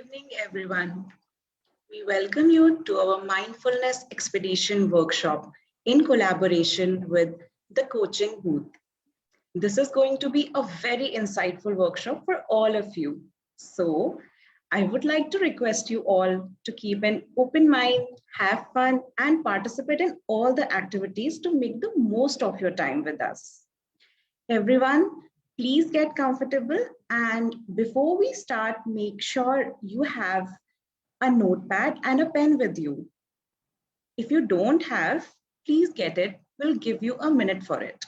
evening, everyone. We welcome you to our Mindfulness Expedition Workshop in collaboration with the Coaching Booth. This is going to be a very insightful workshop for all of you. So, I would like to request you all to keep an open mind, have fun, and participate in all the activities to make the most of your time with us. Everyone, please get comfortable. And before we start, make sure you have a notepad and a pen with you. If you don't have, please get it. We'll give you a minute for it.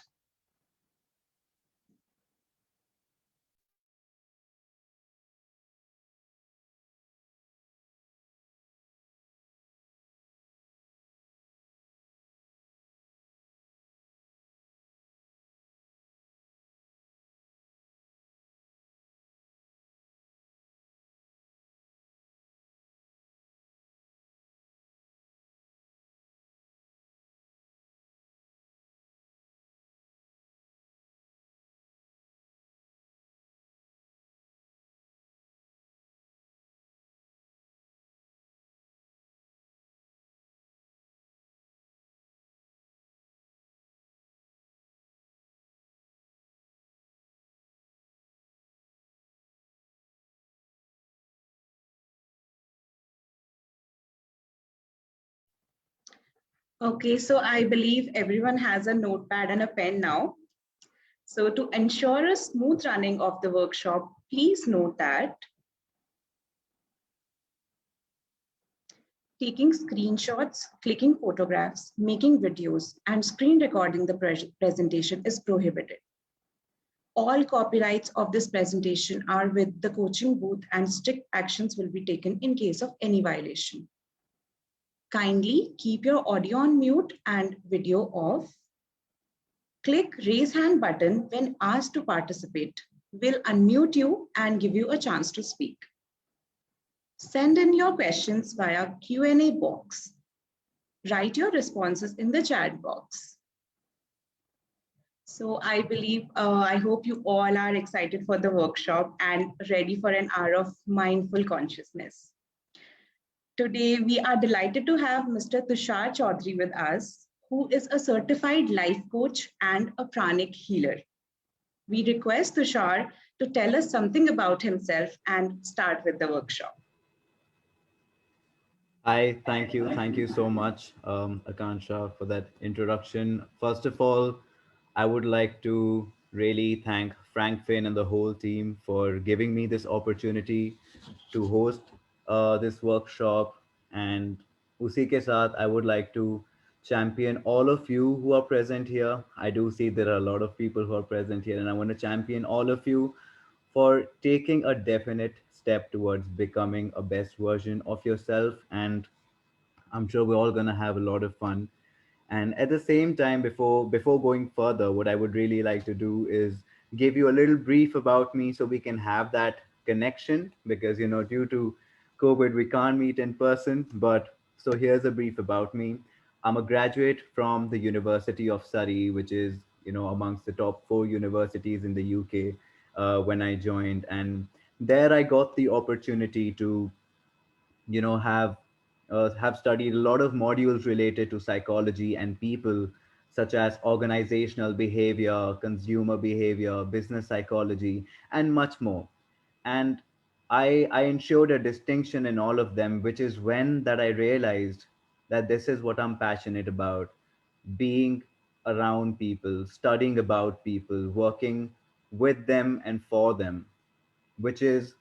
Okay, so I believe everyone has a notepad and a pen now. So to ensure a smooth running of the workshop, please note that taking screenshots, clicking photographs, making videos, and screen recording the presentation is prohibited. All copyrights of this presentation are with the coaching booth and strict actions will be taken in case of any violation. Kindly keep your audio on mute and video off. Click raise hand button when asked to participate. We'll unmute you and give you a chance to speak. Send in your questions via Q&A box. Write your responses in the chat box. So I believe, I hope you all are excited for the workshop and ready for an hour of mindful consciousness. Today, we are delighted to have Mr. Tushaar Chaudhary with us, who is a certified life coach and a pranic healer. We request Tushaar to tell us something about himself and start with the workshop. Hi, thank you. Thank you so much, Akansha, for that introduction. First of all, I would like to really thank Frankfinn and the whole team for giving me this opportunity to host this workshop. And usi ke saath, I would like to champion all of you who are present here. I do see there are a lot of people who are present here, and I want to champion all of you for taking a definite step towards becoming a best version of yourself. And I'm sure we're all going to have a lot of fun. And at the same time, before going further, what I would really like to do is give you a little brief about me so we can have that connection, because due to COVID we can't meet in person. But so here's a brief about me. I'm a graduate from the University of Surrey, which is amongst the top 4 universities in the UK, when I joined. And there I got the opportunity to have studied a lot of modules related to psychology and people, such as organizational behavior, consumer behavior, business psychology, and much more. And I ensured a distinction in all of them, which is when that I realized that this is what I'm passionate about: being around people, studying about people, working with them and for them, which is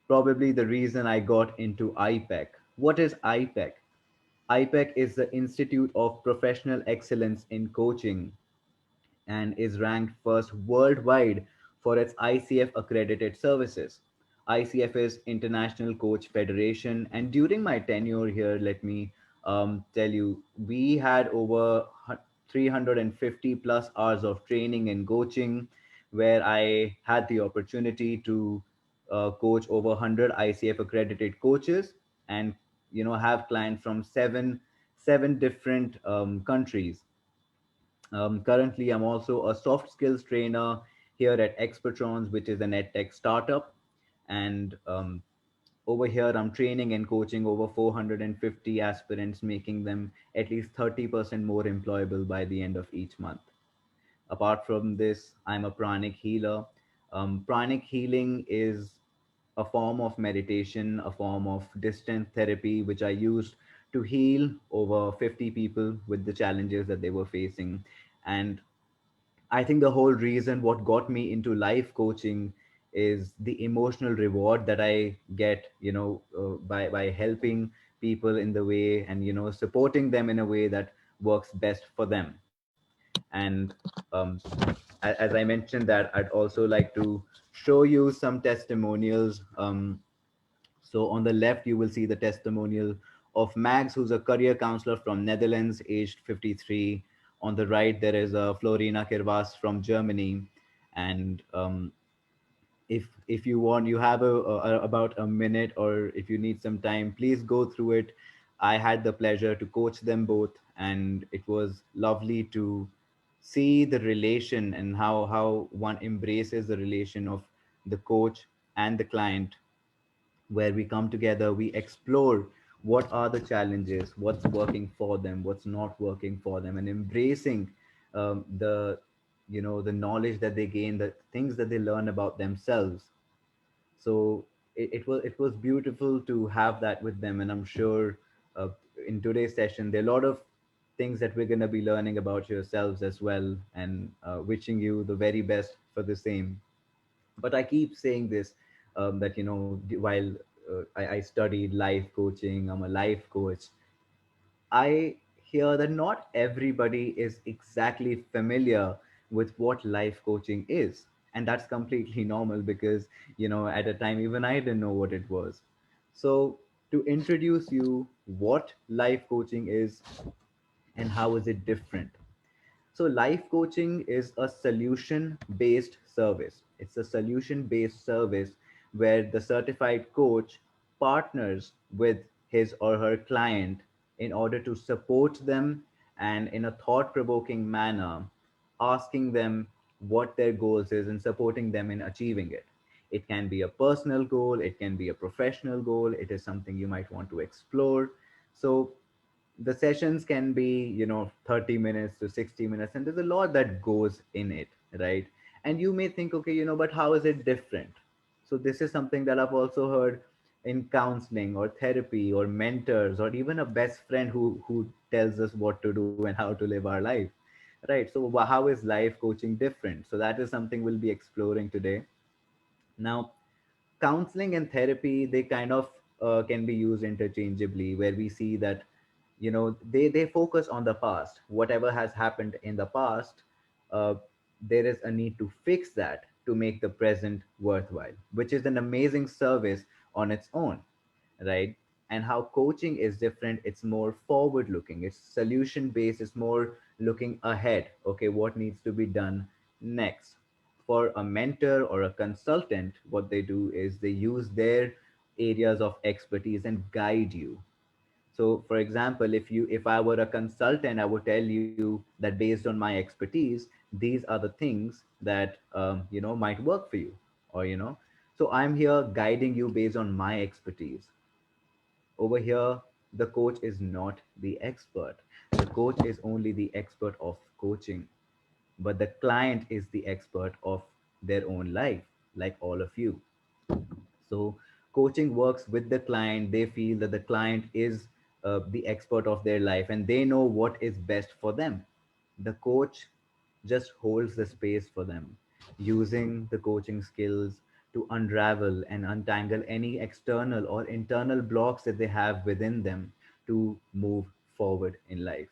probably the reason I got into IPEC. What is IPEC? IPEC is the Institute of Professional Excellence in Coaching and is ranked first worldwide for its ICF accredited services. ICF is International Coach Federation, and during my tenure here, let me tell you, we had over 350 plus hours of training and coaching, where I had the opportunity to coach over 100 ICF accredited coaches, and have clients from seven different countries. Currently, I'm also a soft skills trainer here at Expertrons, which is an edtech startup. And Over here, I'm training and coaching over 450 aspirants, making them at least 30% more employable by the end of each month. Apart from this, I'm a pranic healer. Pranic healing is a form of meditation, a form of distant therapy, which I used to heal over 50 people with the challenges that they were facing. And I think the whole reason what got me into life coaching is the emotional reward that I get, by helping people in the way and supporting them in a way that works best for them. And um, as I mentioned that, I'd also like to show you some testimonials. So on the left, you will see the testimonial of Max, who's a career counselor from Netherlands, aged 53. On the right, there is Florina Kirvas from Germany. And if you want, you have about a minute, or if you need some time, please go through it. I had the pleasure to coach them both, and it was lovely to see the relation and how one embraces the relation of the coach and the client, where we come together, we explore what are the challenges, what's working for them, what's not working for them, and embracing the the knowledge that they gain, the things that they learn about themselves. So it was beautiful to have that with them, and I'm sure uh, in today's session there are a lot of things that we're going to be learning about yourselves as well, and wishing you the very best for the same. But I keep saying this, that while I studied life coaching, I'm a life coach. I hear that not everybody is exactly familiar with what life coaching is, and that's completely normal because at a time even I didn't know what it was. So to introduce you what life coaching is and how is it different. So, life coaching is a solution based service. It's a solution based service where the certified coach partners with his or her client in order to support them, and in a thought provoking manner, asking them what their goals is and supporting them in achieving it. It can be a personal goal, it can be a professional goal, it is something you might want to explore. So, the sessions can be 30 minutes to 60 minutes, and there's a lot that goes in it, right? And you may think, okay, but how is it different? So this is something that I've also heard in counseling or therapy or mentors or even a best friend who tells us what to do and how to live our life, right? So how is life coaching different? So that is something we'll be exploring today. Now, counseling and therapy, they kind of can be used interchangeably, where we see that they focus on the past, whatever has happened in the past. uh, there is a need to fix that to make the present worthwhile, which is an amazing service on its own, right? And how coaching is different, it's more forward looking, it's solution based, it's more looking ahead. Okay, what needs to be done next? For a mentor or a consultant, what they do is they use their areas of expertise and guide you. So for example, if I were a consultant, I would tell you that based on my expertise, these are the things that might work for you, or so I'm here guiding you based on my expertise. Over here, the coach is not the expert. The coach is only the expert of coaching, but the client is the expert of their own life, like all of you. So, coaching works with the client. They feel that the client is the expert of their life and they know what is best for them. The coach just holds the space for them, using the coaching skills to unravel and untangle any external or internal blocks that they have within them to move forward in life.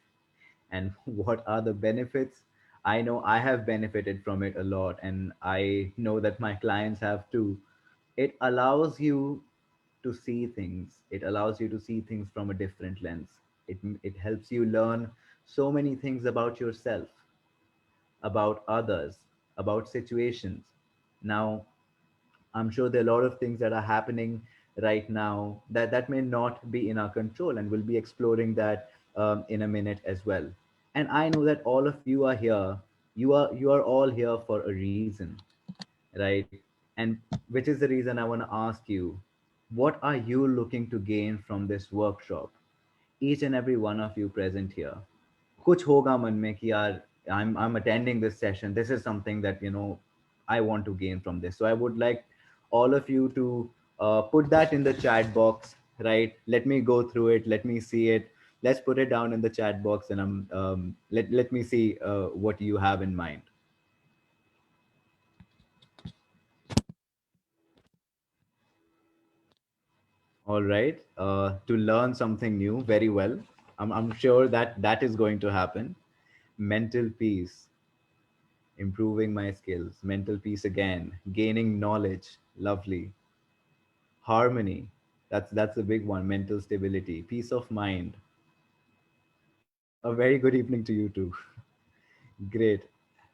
And what are the benefits? I know I have benefited from it a lot, and I know that my clients have too. It allows you to see things, it allows you to see things from a different lens. It helps you learn so many things about yourself, about others, about situations. Now, I'm sure there are a lot of things that are happening right now that may not be in our control, and we'll be exploring that in a minute as well. And I know that all of you are here. You are all here for a reason, right? And which is the reason I want to ask you: What are you looking to gain from this workshop? Each and every one of you present here, कुछ होगा मन में कि यार I'm attending this session. This is something that I want to gain from this. So I would like all of you to put that in the chat box, right? Let me go through it. Let me see it. Let's put it down in the chat box, and let me see what you have in mind. All right. To learn something new, very well. I'm sure that that is going to happen. Mental peace, improving my skills, mental peace again, gaining knowledge, lovely. Harmony, that's a big one, mental stability, peace of mind. A very good evening to you too. Great.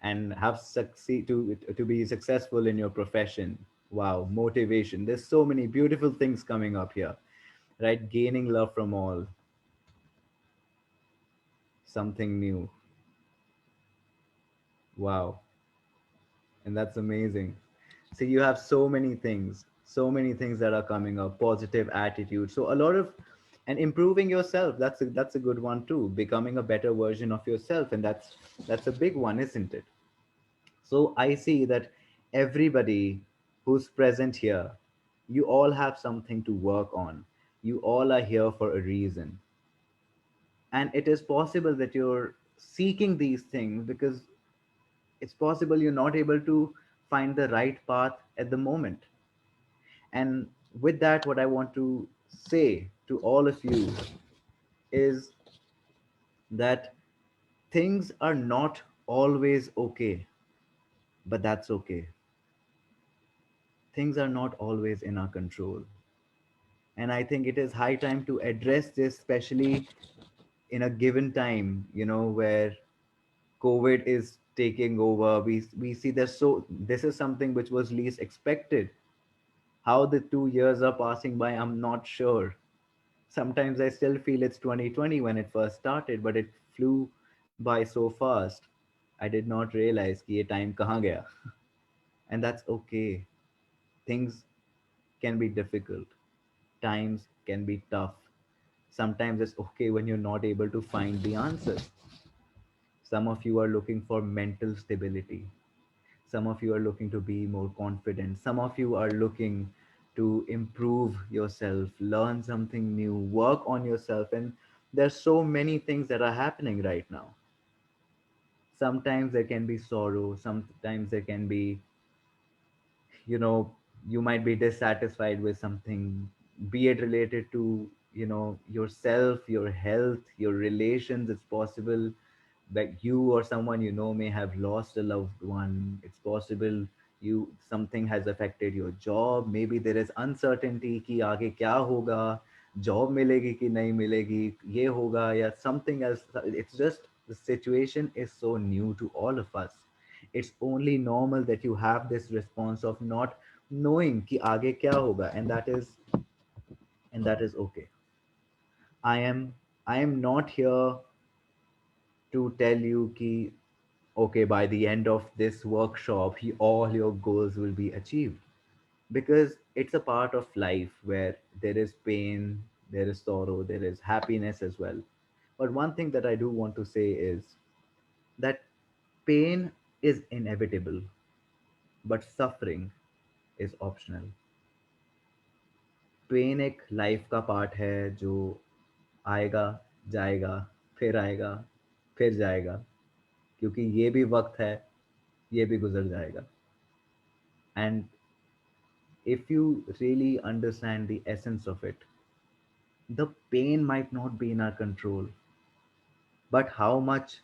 And have succeed to be successful in your profession. Wow, motivation. There's so many beautiful things coming up here, right? Gaining love from all, something new. Wow. And that's amazing. See, you have so many things that are coming up, positive attitude. So a lot of, and improving yourself, that's a good one too, becoming a better version of yourself. And that's a big one, isn't it? So I see that everybody who's present here, you all have something to work on. You all are here for a reason. And it is possible that you're seeking these things because it's possible you're not able to find the right path at the moment. And with that, what I want to say to all of you is that things are not always okay, but that's okay. Things are not always in our control. And I think it is high time to address this, especially in a given time, where COVID is taking over. We see that, so this is something which was least expected. How the 2 years are passing by, I'm not sure. Sometimes I still feel it's 2020 when it first started, but it flew by so fast. I did not realize कि ये time कहाँ गया. And that's okay. Things can be difficult. Times can be tough. Sometimes it's okay when you're not able to find the answers. Some of you are looking for mental stability. Some of you are looking to be more confident. Some of you are looking to improve yourself, learn something new, work on yourself. And there's so many things that are happening right now. Sometimes there can be sorrow, sometimes there can be, you know, you might be dissatisfied with something, be it related to, yourself, your health, your relations. It's possible that you or someone may have lost a loved one. It's possible you something has affected your job. Maybe there is uncertainty कि आगे क्या होगा, job मिलेगी कि नहीं मिलेगी, ये होगा या something else. It's just the situation is so new to all of us. It's only normal that you have this response of not knowing कि आगे क्या होगा, and that is okay. I am not here to tell you कि okay, by the end of this workshop all your goals will be achieved, because it's a part of life where there is pain, there is sorrow, there is happiness as well. But one thing that I do want to say is that pain is inevitable, but suffering is optional. Pain एक life का part है जो आएगा, जाएगा, फिर आएगा, फिर जाएगा, क्योंकि ये भी वक्त है, ये भी गुजर जाएगा. And if you really understand the essence of it, the pain might not be in our control, but how much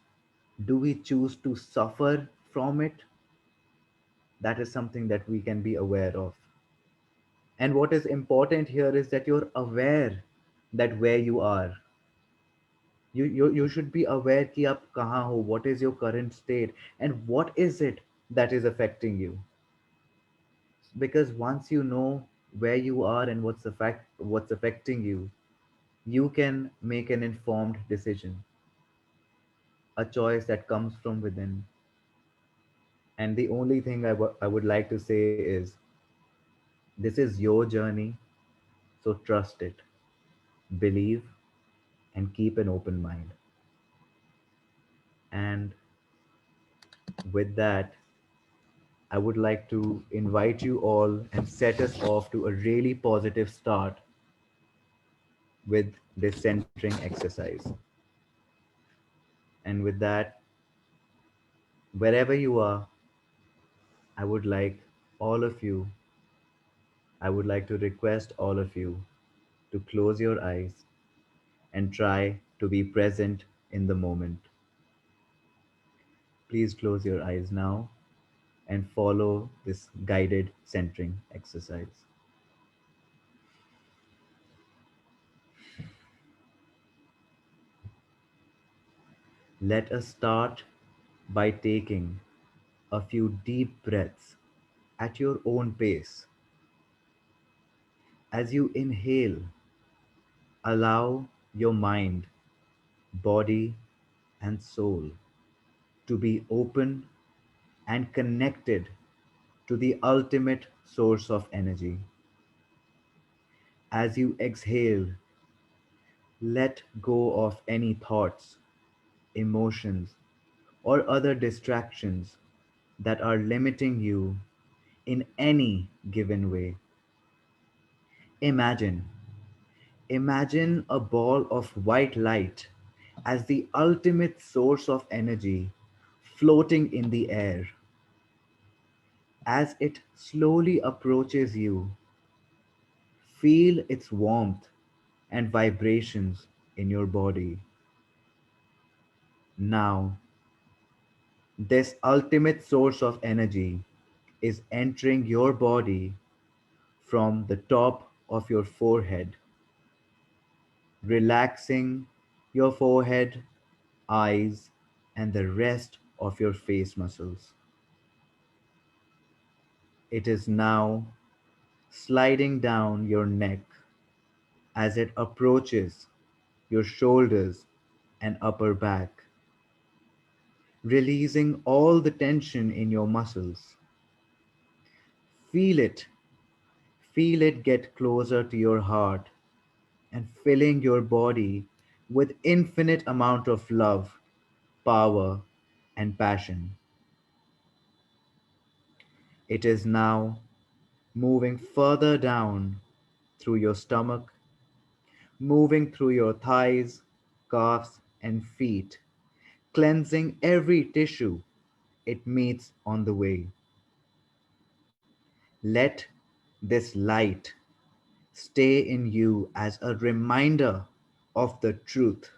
do we choose to suffer from it? That is something that we can be aware of. And what is important here is that you're aware that where you are, you should be aware कि आप कहाँ हो, what is your current state, and what is it that is affecting you. Because once you know where you are and what's affecting you, you can make an informed decision, a choice that comes from within. And the only thing I would like to say is this is your journey, So trust it, believe, and keep an open mind. And with that, I would like to invite you all and set us off to a really positive start with this centering exercise. And with that, wherever you are, I would like all of you, I would like to request all of you to close your eyes and try to be present in the moment. Please close your eyes now and follow this guided centering exercise. Let us start by taking a few deep breaths at your own pace. As you inhale, allow your mind, body, and soul to be open and connected to the ultimate source of energy. As you exhale, let go of any thoughts, emotions, or other distractions that are limiting you in any given way. Imagine, imagine a ball of white light as the ultimate source of energy floating in the air. As it slowly approaches you, feel its warmth and vibrations in your body. Now, this ultimate source of energy is entering your body from the top of your forehead, relaxing your forehead, eyes, and the rest of your face muscles. It is now sliding down your neck as it approaches your shoulders and upper back, releasing all the tension in your muscles. Feel it, feel it get closer to your heart and filling your body with infinite amount of love, power, and passion. It is now moving further down through your stomach, moving through your thighs, calves, and feet, cleansing every tissue it meets on the way. Let this light stay in you as a reminder of the truth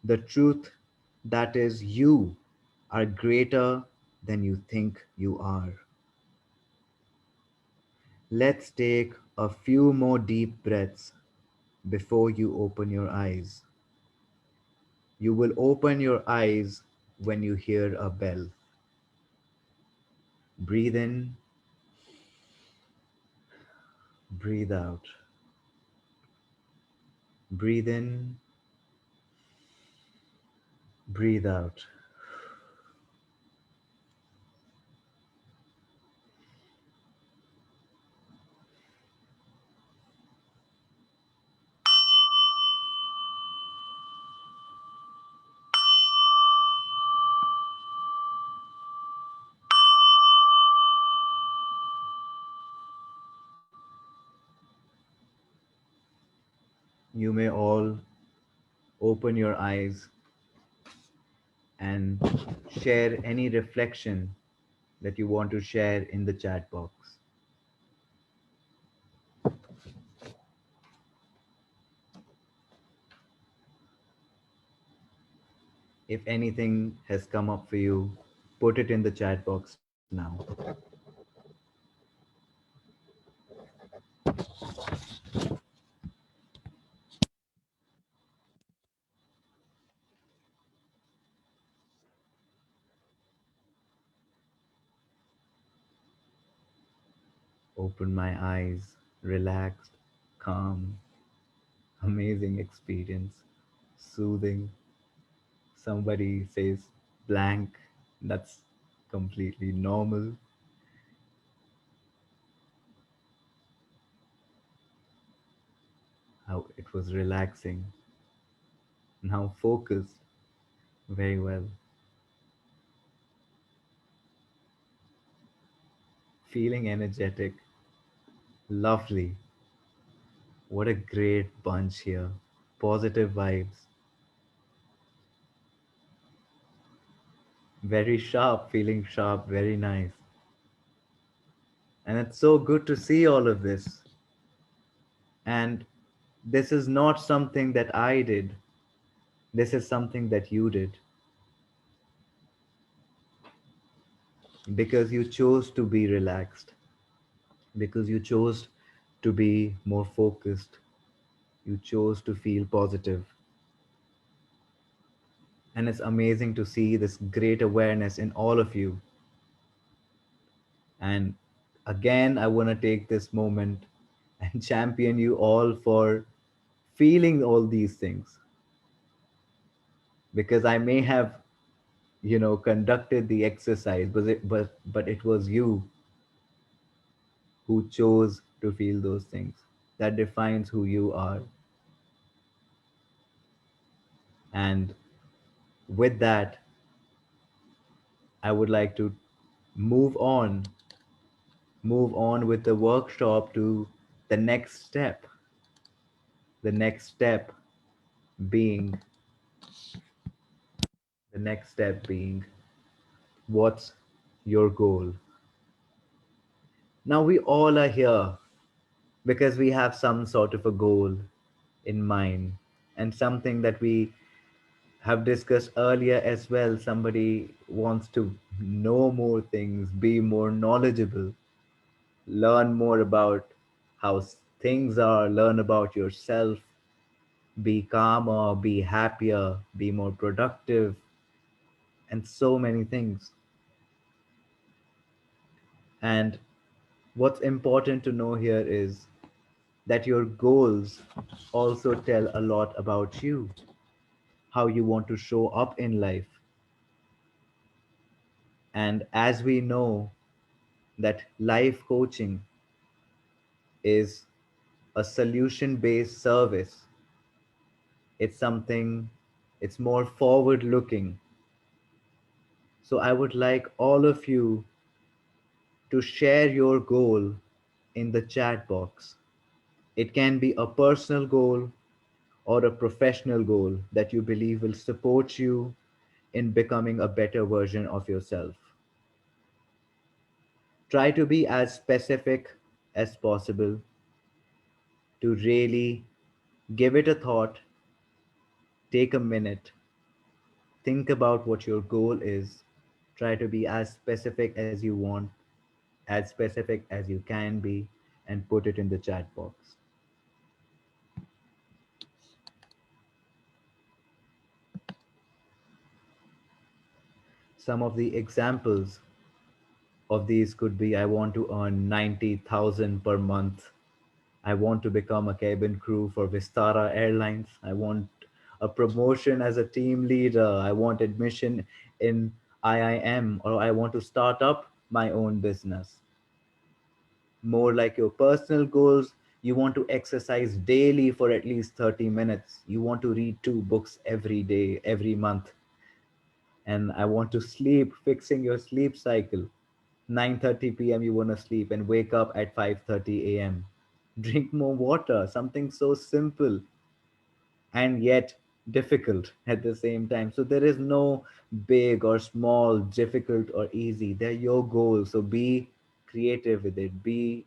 that is you are greater than you think you are. Let's take a few more deep breaths before you open your eyes. You will open your eyes when you hear a bell. Breathe in, breathe out. Breathe in, breathe out. You may all open your eyes and share any reflection that you want to share in the chat box. If anything has come up for you, put it in the chat box now. Open my eyes, relaxed, calm, amazing experience, soothing. Somebody says blank, that's completely normal. how it was relaxing, now focused very well, feeling energetic, lovely. What a great bunch here. Positive vibes, very sharp, feeling sharp, very nice. And it's so good to see all of this. And this is not something that I did, this is something that you did because you chose to be relaxed, because you chose to be more focused, you chose to feel positive. And it's amazing to see this great awareness in all of you. And again, I want to take this moment and champion you all for feeling all these things because I may have, conducted the exercise, but it was you who chose to feel those things. That defines who you are. And with that, I would like to move on, move on with the workshop to the next step. The next step being, the next step being, what's your goal? Now, we all are here because we have some sort of a goal in mind and something that we have discussed earlier as well. Somebody wants to know more things, be more knowledgeable, learn more about how things are, learn about yourself, be calmer, be happier, be more productive, and so many things. And what's important to know here is that your goals also tell a lot about you, how you want to show up in life. And as we know, that life coaching is a solution based service, it's something, it's more forward looking. So I would like all of you to share your goal in the chat box. It can be a personal goal or a professional goal that you believe will support you in becoming a better version of yourself. Try to be as specific as possible to really give it a thought, take a minute, think about what your goal is, try to be as specific as you want, as specific as you can be, and put it in the chat box. Some of the examples of these could be: I want to earn 90,000 per month. I want to become a cabin crew for Vistara Airlines. I want a promotion as a team leader. I want admission in IIM, or I want to start up my own business. More like your personal goals, you want to exercise daily for at least 30 minutes. You want to read 2 books every day, every month. And I want to sleep, fixing your sleep cycle. 9:30 p.m. you want to sleep and wake up at 5:30 a.m. Drink more water, something so simple and yet difficult at the same time. So there is no big or small, difficult or easy. They're your goals. So be creative with it. Be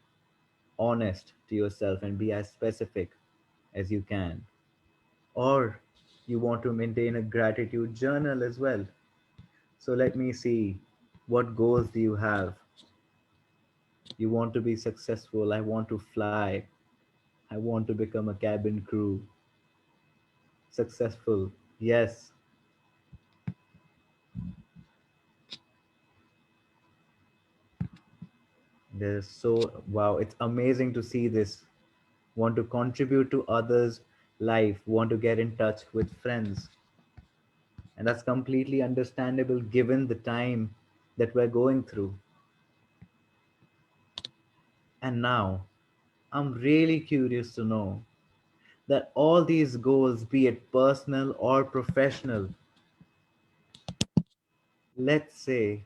honest to yourself and be as specific as you can. Or you want to maintain a gratitude journal as well. So let me see, what goals do you have? You want to be successful. I want to fly. I want to become a cabin crew. Successful. Yes, there's so wow, it's amazing to see this. Want to contribute to others' life, want to get in touch with friends. And that's completely understandable given the time that we're going through. And now, I'm really curious to know, that all these goals, be it personal or professional, let's say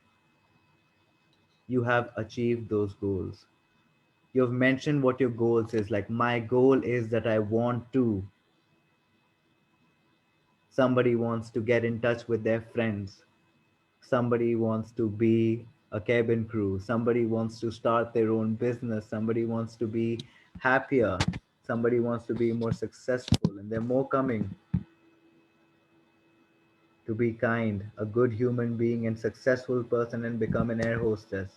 you have achieved those goals. You've mentioned what your goals is, like my goal is that I want to, somebody wants to get in touch with their friends, somebody wants to be a cabin crew, somebody wants to start their own business, somebody wants to be happier, somebody wants to be more successful, and they're more coming to be kind, a good human being and successful person, and become an air hostess.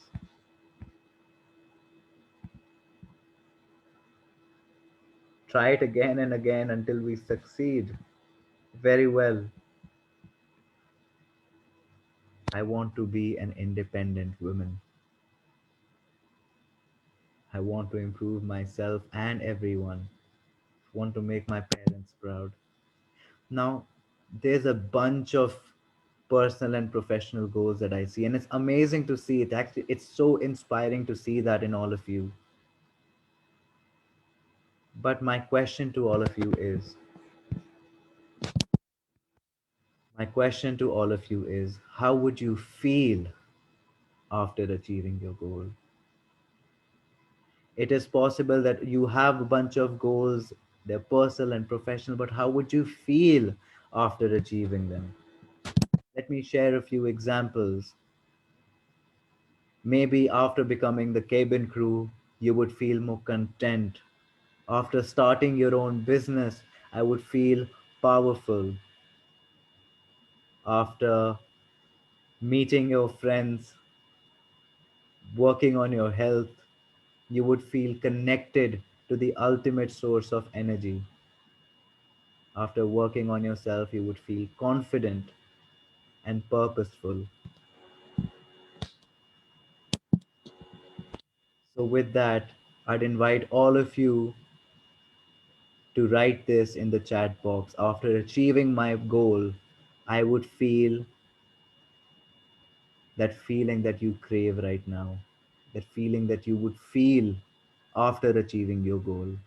Try it again and again until we succeed. Very well. I want to be an independent woman. I want to improve myself and everyone. I want to make my parents proud. Now, there's a bunch of personal and professional goals that I see, and it's amazing to see it. Actually, it's so inspiring to see that in all of you. But my question to all of you is, how would you feel after achieving your goal? It is possible that you have a bunch of goals, they're personal and professional, but how would you feel after achieving them? Let me share a few examples. Maybe after becoming the cabin crew, you would feel more content. After starting your own business, I would feel powerful. After meeting your friends, working on your health, you would feel connected to the ultimate source of energy. After working on yourself, you would feel confident and purposeful. So, with that, I'd invite all of you to write this in the chat box. After achieving my goal, I would feel that feeling that you crave right now, that feeling that you would feel after achieving your goal.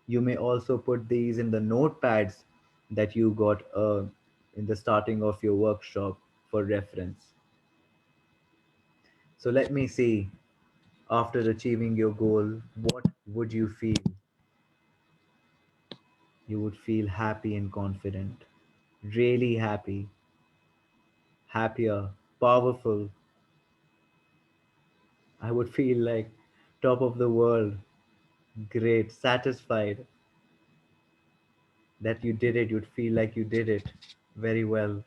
You may also put these in the notepads that you got in the starting of your workshop for reference. So let me see, after achieving your goal, what would you feel? You would feel happy and confident, really happy, happier, powerful. I would feel like top of the world, great, satisfied that you did it. You'd feel like you did it very well.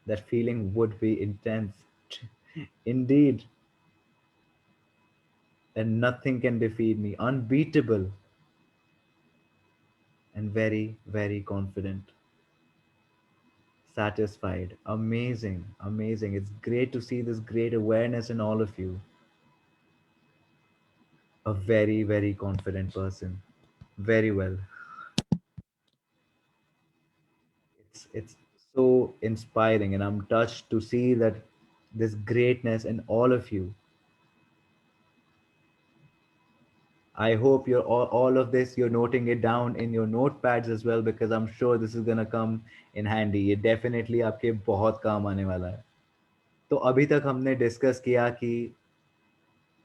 That feeling would be intense. Indeed, and nothing can defeat me. Unbeatable and very, very confident. Satisfied. Amazing. Amazing. It's great to see this great awareness in all of you. A very, very confident person. Very well. It's so inspiring, and I'm touched to see that this greatness in all of you. I hope you're all of this, you're noting it down in your notepads as well, because I'm sure this is gonna come in handy. ये definitely आपके बहुत काम आने वाला है. तो अभी तक हमने डिस्कस किया कि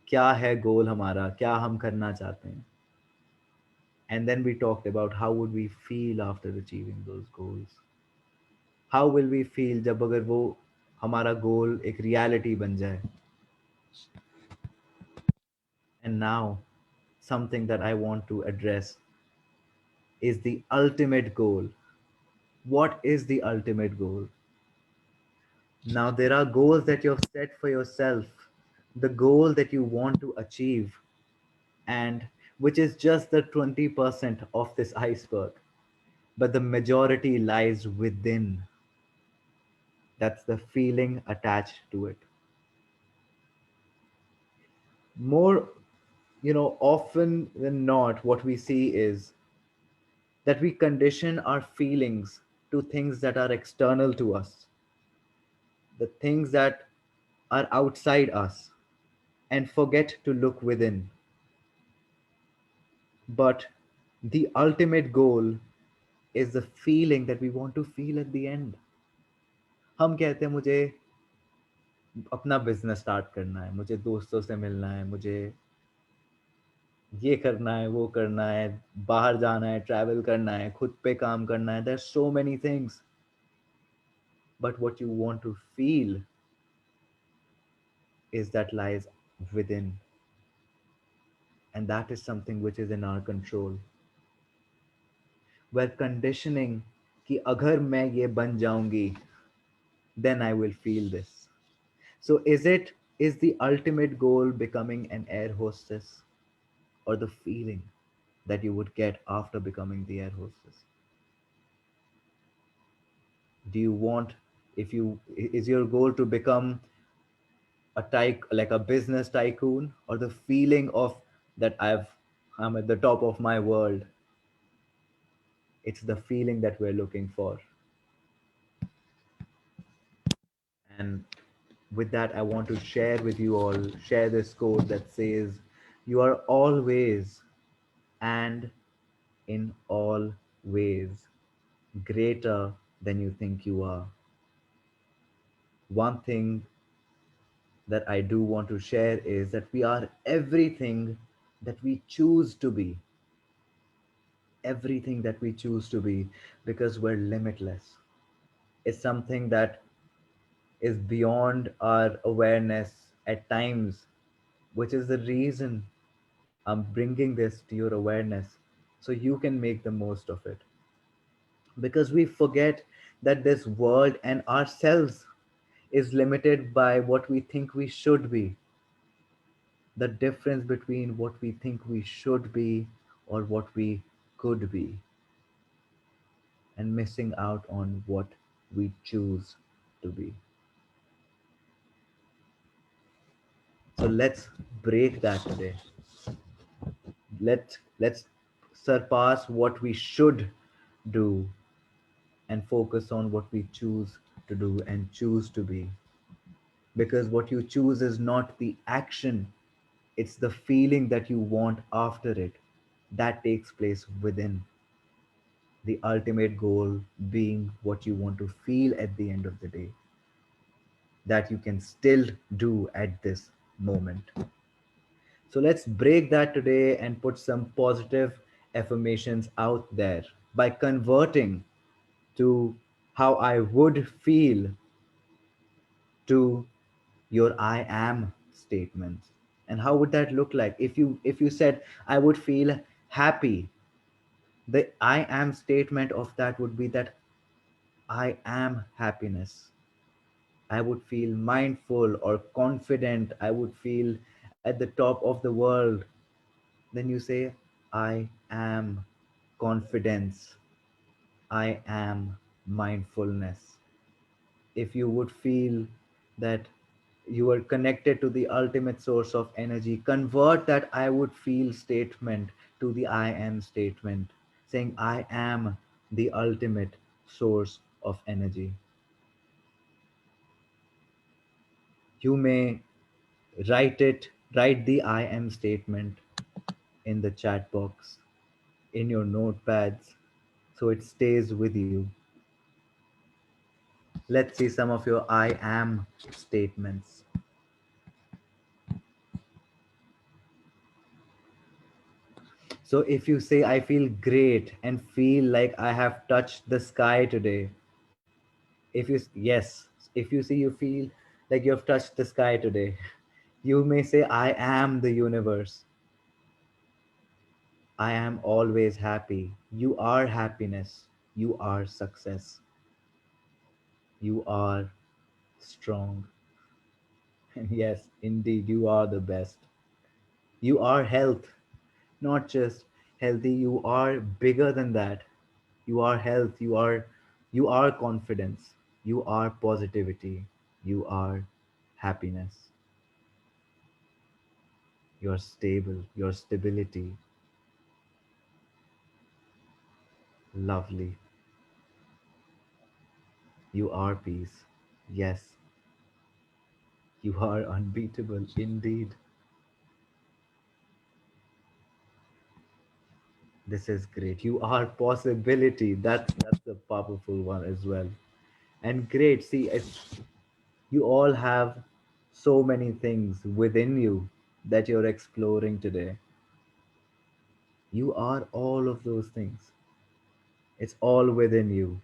क्या है गोल हमारा, क्या हम करना चाहते हैं. And then we talked about how would we feel after achieving those goals. How will we feel जब अगर वो हमारा गोल एक reality बन जाए. And now something that I want to address is the ultimate goal. What is the ultimate goal? Now, there are goals that you've set for yourself, the goal that you want to achieve, and which is just the 20% of this iceberg. But the majority lies within. That's the feeling attached to it. More, often than not, what we see is that we condition our feelings to things that are external to us, the things that are outside us, and forget to look within. But The ultimate goal is the feeling that we want to feel at the end. हम कहते हैं मुझे अपना business start करना है, मुझे दोस्तों से मिलना है, मुझे ये करना है, वो करना है, बाहर जाना है, ट्रैवल करना है, खुद पे काम करना है. There's so many things, but what you want to feel is that lies within, and that is something which is in our control. We're conditioning कि अगर मैं ये बन जाऊंगी, then I will feel this. So is the ultimate goal becoming an air hostess, or the feeling that you would get after becoming the air hostess? Do you want, if you is your goal to become like a business tycoon, or the feeling of that I'm at the top of my world? It's the feeling that we're looking for. And with that, I want to share with you all, share this quote that says, you are always and in all ways greater than you think you are. One thing that I do want to share is that we are everything that we choose to be. Everything that we choose to be, because we're limitless. It's something that is beyond our awareness at times, which is the reason I'm bringing this to your awareness so you can make the most of it. Because we forget that this world and ourselves is limited by what we think we should be. The difference between what we think we should be or what we could be, and missing out on what we choose to be. So let's break that today. Let's surpass what we should do and focus on what we choose to do and choose to be. Because what you choose is not the action, it's the feeling that you want after it that takes place within. The ultimate goal being what you want to feel at the end of the day, that you can still do at this moment. So let's break that today and put some positive affirmations out there by converting to how I would feel to your I am statements. And how would that look like? If you said I would feel happy, the I am statement of that would be that I am happiness. I would feel mindful or confident. I would feel at the top of the world. Then you say, I am confidence. I am mindfulness. If you would feel that you are connected to the ultimate source of energy, convert that I would feel statement to the I am statement, saying, I am the ultimate source of energy. You may write the I am statement in the chat box, in your notepads, so it stays with you. Let's see some of your I am statements. So if you say, I feel great and feel like I have touched the sky today, yes, if you see you feel like you have touched the sky today, you may say, I am the universe. I am always happy. You are happiness. You are success. You are strong. And yes, indeed, you are the best. You are health, not just healthy, you are bigger than that. You are health, you are confidence, you are positivity, you are happiness, you're stable, your stability, lovely, you are peace. Yes, you are unbeatable indeed. This is great. You are possibility. That's a powerful one as well. And great. See, you all have so many things within you that you're exploring today. You are all of those things. It's all within you.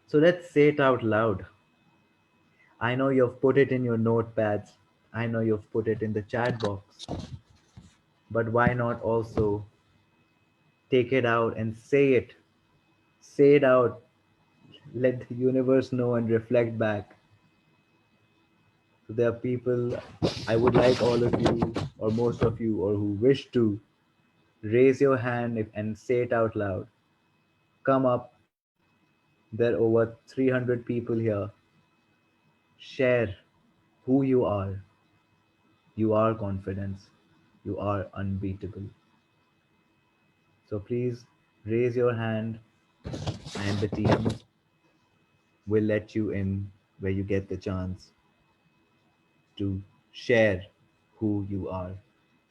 So let's say it out loud. I know you've put it in your notepads. I know you've put it in the chat box. But why not also take it out and say it? Say it out. Let the universe know and reflect back. So there are people, I would like all of you, or most of you, or who wish to, raise your hand and say it out loud. Come up. There are over 300 people here. Share who you are. You are confidence. You are unbeatable. So please raise your hand, and the team will let you in where you get the chance to share who you are.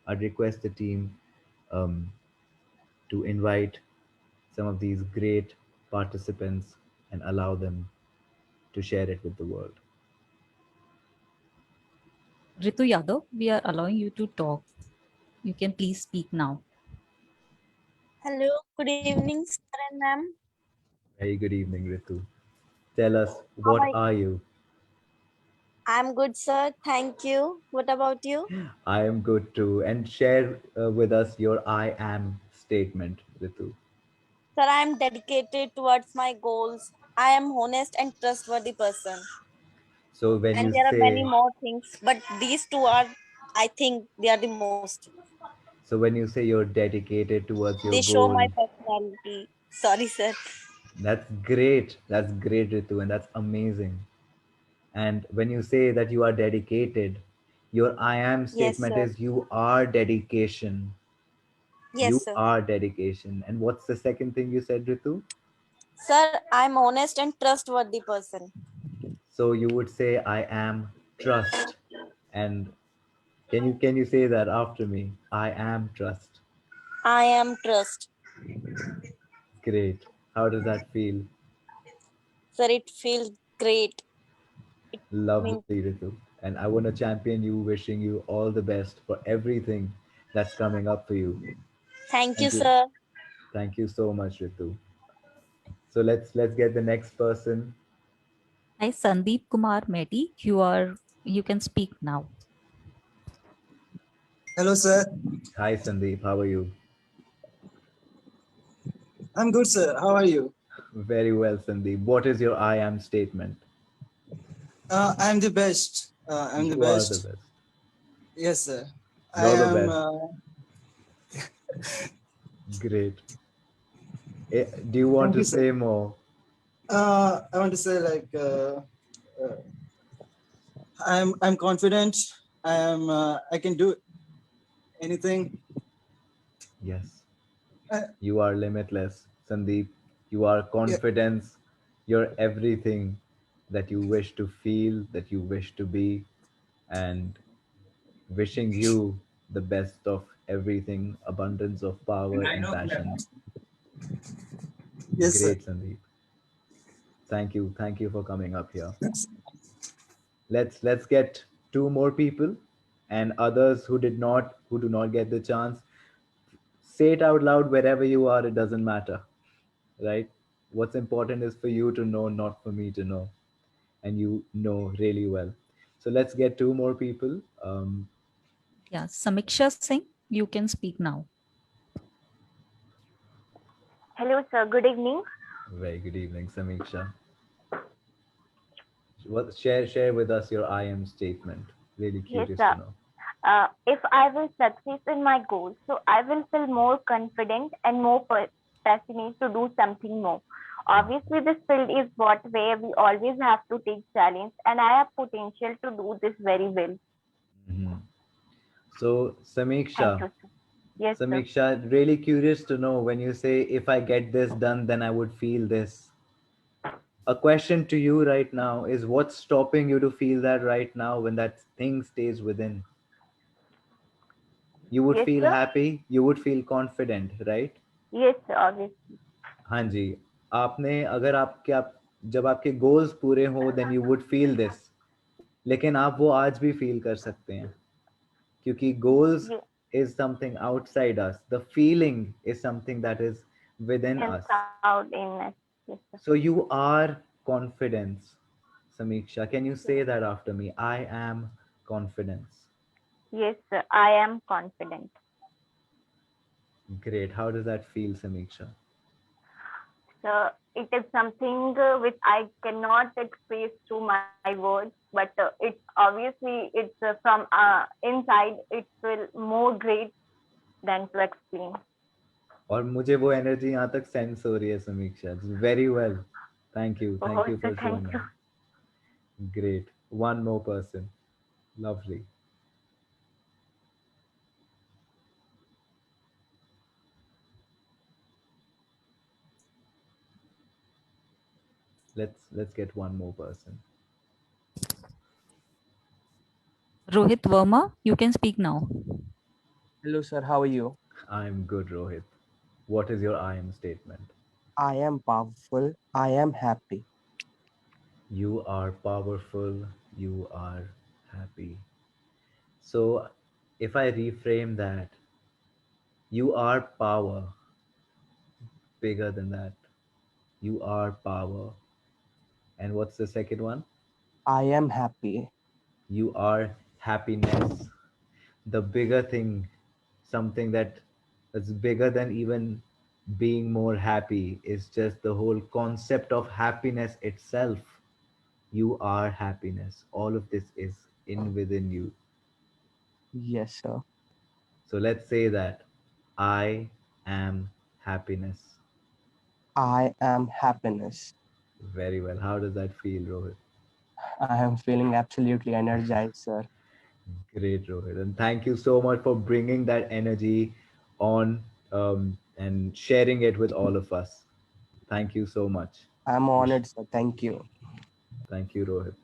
I'd request the team um, to invite some of these great participants and allow them to share it with the world. Ritu Yadav, we are allowing you to talk. You can please speak now. Hello, good evening, sir and ma'am. Very good evening, Ritu. Tell us, How what are you? are you? I'm good, sir. Thank you. What about you? I am good too. And share with us your I am statement, Ritu. Sir, I'm dedicated towards my goals. I am honest and trustworthy person. So when And you there are many say, more things, but these two are, I think, they are the most. you're dedicated towards They your show my goal, personality. Sorry, sir. that's great. That's great, Ritu, and that's amazing. And when you say that you are dedicated, your I am Yes, statement sir. is you are dedication. Yes, You sir. are dedication. And what's the second thing you said, Ritu? Sir, I'm honest and trustworthy person. So you would say I am trust. And can you say that after me? I am trust. I am trust. Great. How does that feel? Sir, it feels great. It means Lovely, Ritu. And I want to champion you, wishing you all the best for everything that's coming up for you. thank you, Thank you. sir. Thank you so much, Ritu. So let's get the next person. Hi, Sandeep Kumar Mehdi. You can speak now. Hello, sir. Hi, Sandeep. How are you? I'm good, sir. How are you? Very well, Sandeep. What is your I am statement? I'm the best. I'm the You are the best. best. Yes, sir. I You're the am. best. Great. Do you want Thank to you, sir. say more? I want to say uh, I'm confident. I can do anything. Yes. Uh, You are limitless, Sandeep. You are yeah, confidence. You're everything that you wish to feel, that you wish to be, and wishing you the best of everything, abundance of power and passion. yes, sir. Great, Sandeep. Thank you for coming up here. Let's get two more people, and others who do not get the chance, say it out loud wherever you are. It doesn't matter, right? What's important is for you to know, not for me to know, and you know really well. So let's get two more people. Yeah, Samiksha Singh, you can speak now. Hello, sir. Good evening. Very good evening, Samiksha. What share with us your I am statement. Really Yes, curious sir. to know. If I will succeed in my goals, so I will feel more confident and more passionate to do something more. Obviously, this field is what where we always have to take challenge, and I have potential to do this very well. Mhm. So Thank Samiksha, you, sir. Yes, sir. Samiksha, really curious to know when you say, if I get this done, then I would feel this. A question to you right now is, what's stopping you to feel that right now when that thing stays within? You would Yes, feel sir. happy, you would feel confident, right? Yes, sir, obviously. हाँ जी. आपने अगर आपके आप जब आपके goals पूरे हो then you would feel this. लेकिन आप वो आज भी फील कर सकते हैं क्योंकि goals Yes, is something outside us. The feeling is something that is within and us. proud in it. Yes, sir. So you are confidence. Samiksha, can you Yes, say that after me? I am confidence. yes, sir. I am confident. Great. How does that feel, Samiksha? So it is something which I cannot express through my words, but it's obviously it's from inside. It will more great than to explain. और मुझे वो energy यहाँ तक sense हो रही है समीक्षा. Very well. Oh, thank you so for thank showing you. That. Great. One more person. Lovely. Let's get one more person. Rohit Verma, you can speak now. Hello, sir. How are you? I'm good, Rohit. What is your I am statement? I am powerful. I am happy. You are powerful. You are happy. So, if I reframe that, you are power, bigger than that. You are power. And what's the second one? I am happy. You are happiness. The bigger thing, something that's bigger than even being more happy, is just the whole concept of happiness itself. You are happiness. All of this is in within you. Yes, sir. So let's say that I am happiness. I am happiness. Very well. How does that feel, Rohit? I am feeling absolutely energized, sir. Great, Rohit. And thank you so much for bringing that energy on, and sharing it with all of us. Thank you so much. I'm For sh- honored, sir. Thank you. Thank you, Rohit.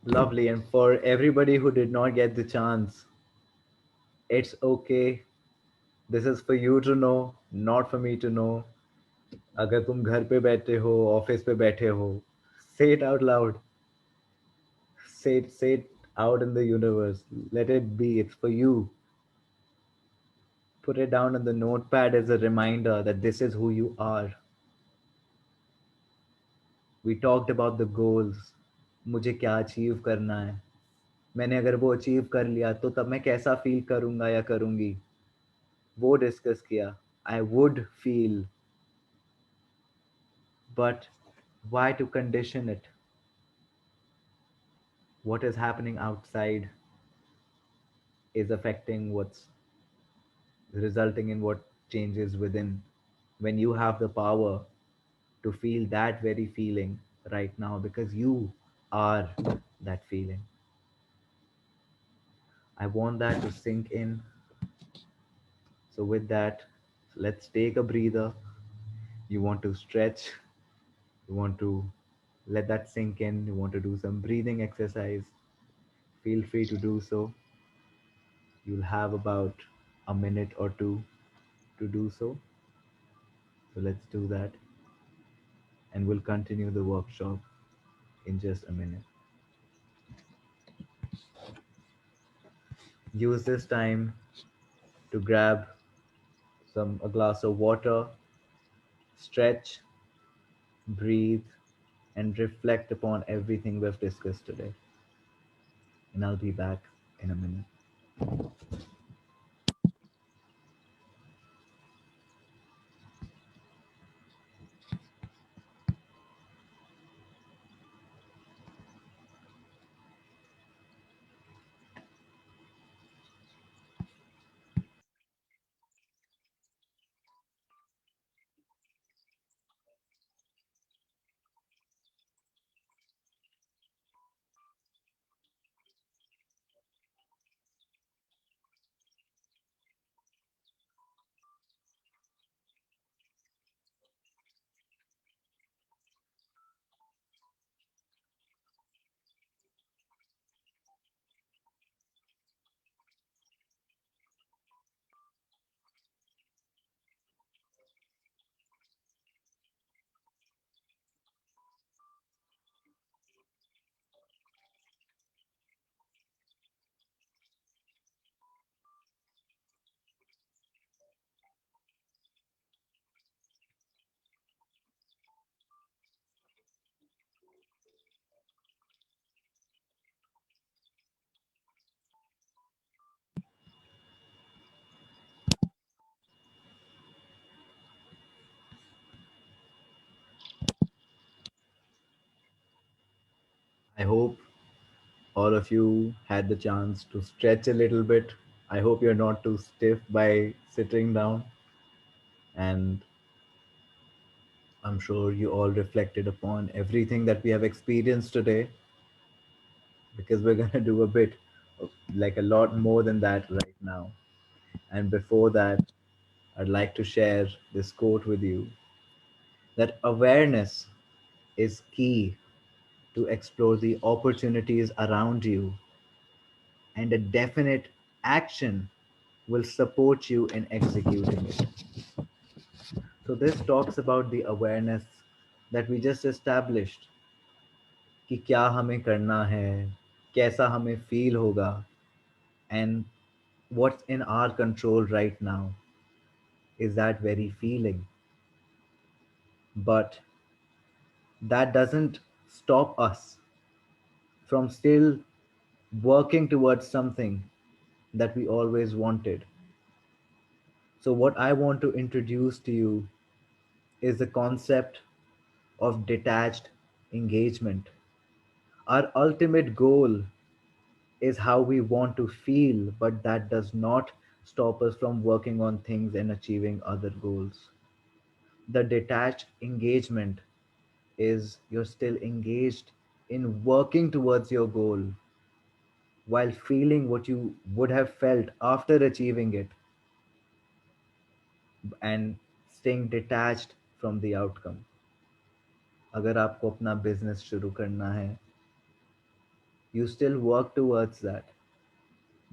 Lovely. And for everybody who did not get the chance, it's okay. This is for you to know, not for me to know. अगर तुम घर पे बैठे हो, office पे बैठे हो, say it out loud. Say it out in the universe. Let it be. It's for you. Put it down on the notepad as a reminder that this is who you are. We talked about the goals. मुझे क्या achieve करना है. मैंने अगर वो achieve कर लिया तो तब मैं कैसा फील करूंगा या करूंगी, वो डिस्कस किया. I would feel. But why to condition it? What is happening outside is affecting what's resulting in what changes within. When you have the power to feel that very feeling right now, because you are that feeling. I want that to sink in. So, with that, let's take a breather. You want to stretch, you want to let that sink in, you want to do some breathing exercise, feel free to do so. You'll have about a minute or two to do so. So, let's do that, and we'll continue the workshop in just a minute. Use this time to grab a glass of water, stretch, breathe, and reflect upon everything we've discussed today. And I'll be back in a minute. I hope all of you had the chance to stretch a little bit. I hope you're not too stiff by sitting down. And I'm sure you all reflected upon everything that we have experienced today, because we're going to do a bit, like a lot more than that right now. And before that, I'd like to share this quote with you, that awareness is key to explore the opportunities around you, and a definite action will support you in executing it. So, this talks about the awareness that we just established, कि क्या हमें करना है, कैसा हमें feel होगा, and what's in our control right now is that very feeling. But that doesn't stop us from still working towards something that we always wanted. So, what I want to introduce to you is the concept of detached engagement. Our ultimate goal is how we want to feel, but that does not stop us from working on things and achieving other goals. The detached engagement is you're still engaged in working towards your goal while feeling what you would have felt after achieving it, and staying detached from the outcome. अगर आपको अपना business शुरू करना है, you still work towards that,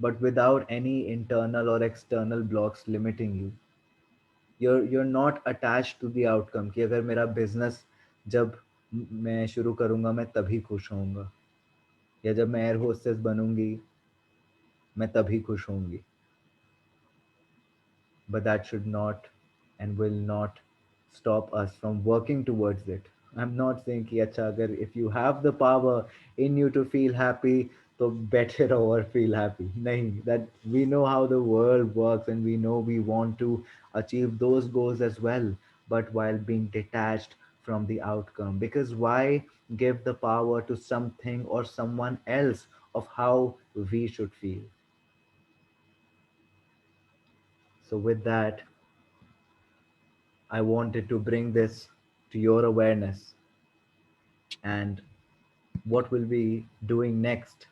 but without any internal or external blocks limiting you. You're not attached to the outcome कि अगर मेरा business जब मैं शुरू करूँगा मैं तभी खुश होऊंगा, या जब मैं एयर होस्टेस बनूंगी मैं तभी खुश होऊंगी. But that should not and will not stop us from working towards it. I'm not saying कि अच्छा अगर if you have the power in you to feel happy तो better or feel happy. नहीं, that we know how the world works and we know we want to achieve those goals as well, but while being detached from the outcome. Because why give the power to something or someone else of how we should feel? So with that, I wanted to bring this to your awareness. And what we'll be doing next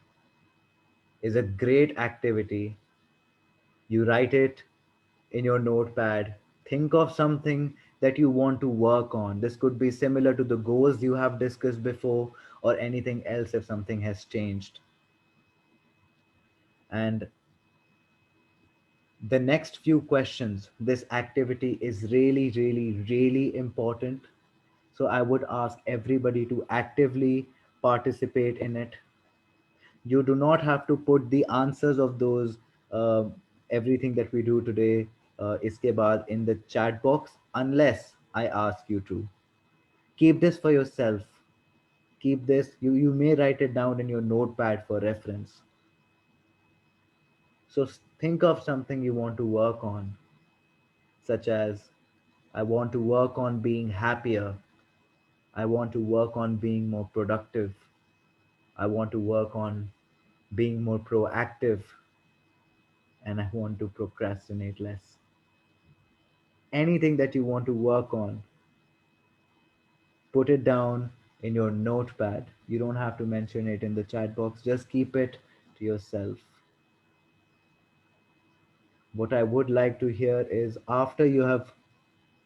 is a great activity. You write it in your notepad. Think of something that you want to work on. This could be similar to the goals you have discussed before, or anything else if something has changed. And the next few questions, this activity is really, really, really important. So I would ask everybody to actively participate in it. You do not have to put the answers of those uh, everything that we do today iske baad in the chat box unless I ask you to. Keep this for yourself. Keep this. You may write it down in your notepad for reference. So think of something you want to work on, such as I want to work on being happier. I want to work on being more productive. I want to work on being more proactive, and I want to procrastinate less. Anything that you want to work on, put it down in your notepad. You don't have to mention it in the chat box, just keep it to yourself. What I would like to hear is after you have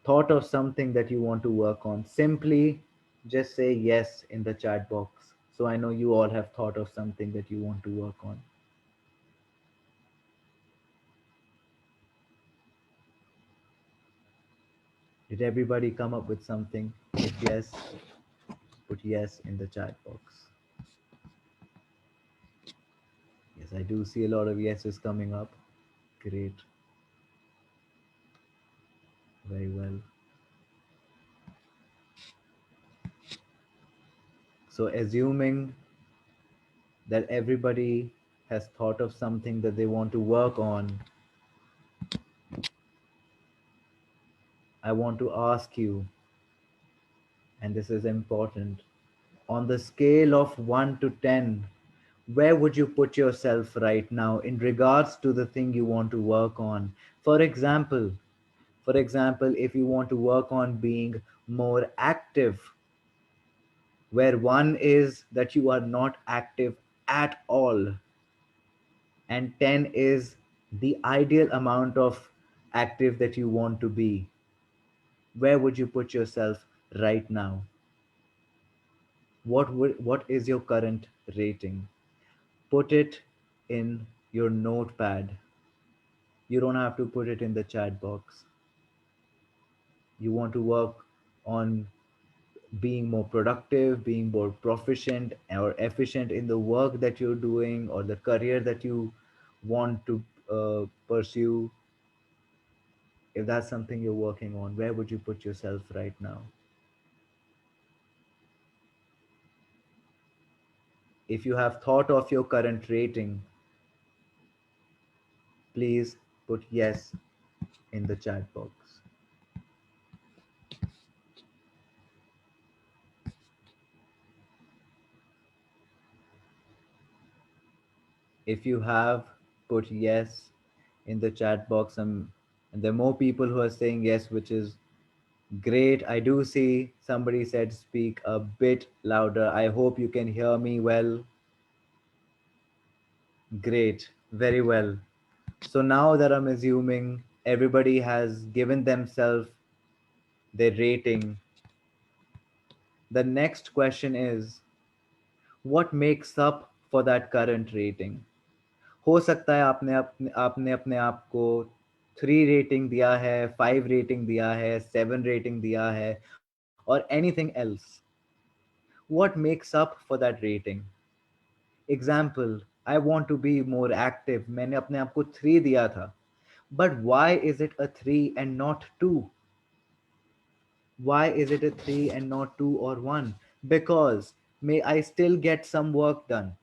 thought of something that you want to work on, simply just say yes in the chat box. So I know you all have thought of something that you want to work on. Did everybody come up with something? If yes, put yes in the chat box. Yes, I do see a lot of yeses coming up. Great. Very well. So, assuming that everybody has thought of something that they want to work on, I want to ask you, and this is important, On the scale of 1 to 10, where would you put yourself right now in regards to the thing you want to work on? For example, if you want to work on being more active, where 1 is that you are not active at all, and 10 is the ideal amount of active that you want to be, where would you put yourself right now? What is your current rating? Put it in your notepad. You don't have to put it in the chat box. You want to work on being more productive, being more proficient or efficient in the work that you're doing or the career that you want to pursue. If that's something you're working on, where would you put yourself right now? If you have thought of your current rating, please put yes in the chat box. If you have put yes in the chat box, and there are more people who are saying yes, which is great. I do see somebody said speak a bit louder. I hope you can hear me well. Great, very well. So now that I'm assuming everybody has given themselves their rating, the next question is what makes up for that current rating? हो सकता है आपने अपने आप को 3 rating दिया है, 5 rating दिया है, 7 रेटिंग दिया है, or anything else. What makes up for that rating? Example, I want to be more active. मैंने अपने आप को 3 दिया था. But why is it a 3 and not 2? Why is it a 3 and not 2 or 1? Because may I still get some work done.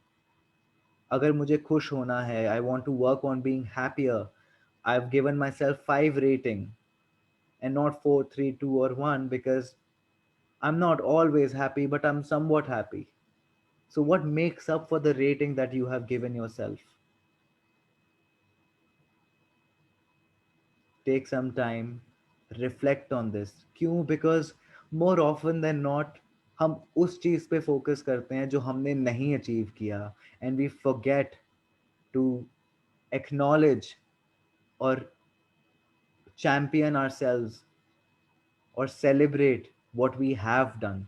अगर मुझे खुश होना है, I want to work on being happier. I've given myself 5 rating and not 4, 3, 2 or 1 because I'm not always happy, but I'm somewhat happy. So what makes up for the rating that you have given yourself? Take some time, reflect on this. क्यों? Because more often than not हम उस चीज पे focus करते हैं जो हमने नहीं अचीव किया, and we forget to acknowledge or champion ourselves or celebrate what we have done.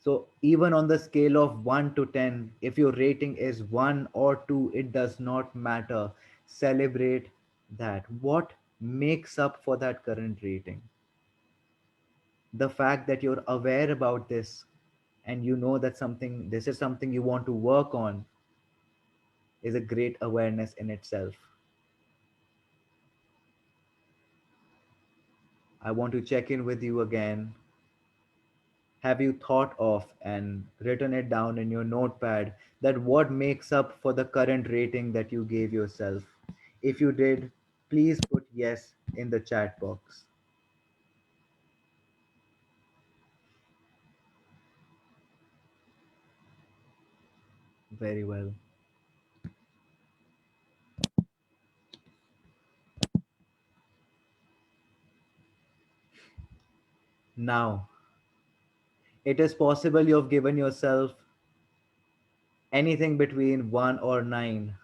So even on the scale of 1 to 10, if your rating is 1 or 2, it does not matter. Celebrate that. What makes up for that current rating? The fact that you're aware about this and you know that this is something you want to work on is a great awareness in itself. I want to check in with you again. Have you thought of and written it down in your notepad that what makes up for the current rating that you gave yourself? If you did, please put yes in the chat box. Very well. Now, it is possible you've given yourself anything between 1 or 9.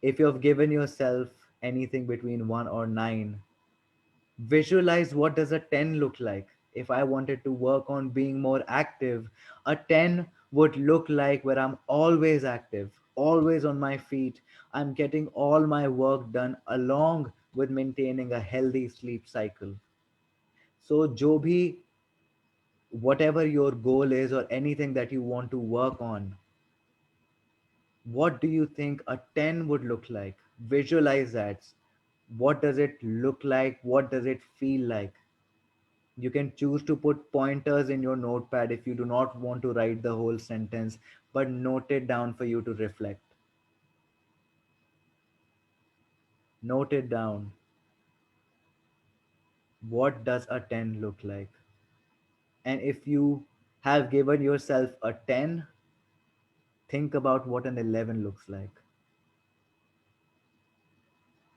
If you've given yourself anything between 1 or 9, visualize what does a 10 look like. If I wanted to work on being more active, a 10 would look like where I'm always active, always on my feet. I'm getting all my work done along with maintaining a healthy sleep cycle. So jo bhi, whatever your goal is or anything that you want to work on, what do you think a 10 would look like? Visualize that. What does it look like? What does it feel like? You can choose to put pointers in your notepad if you do not want to write the whole sentence, but note it down for you to reflect. Note it down. What does a 10 look like? And if you have given yourself a 10, think about what an 11 looks like,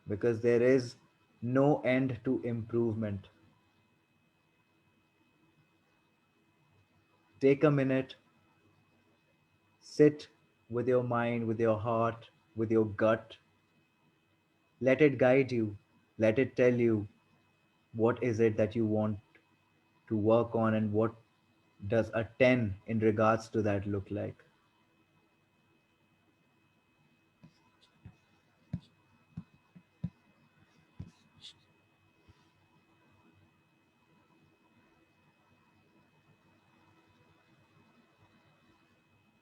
because there is no end to improvement. Take a minute, sit with your mind, with your heart, with your gut. Let it guide you. Let it tell you what is it that you want to work on and what does a 10 in regards to that look like.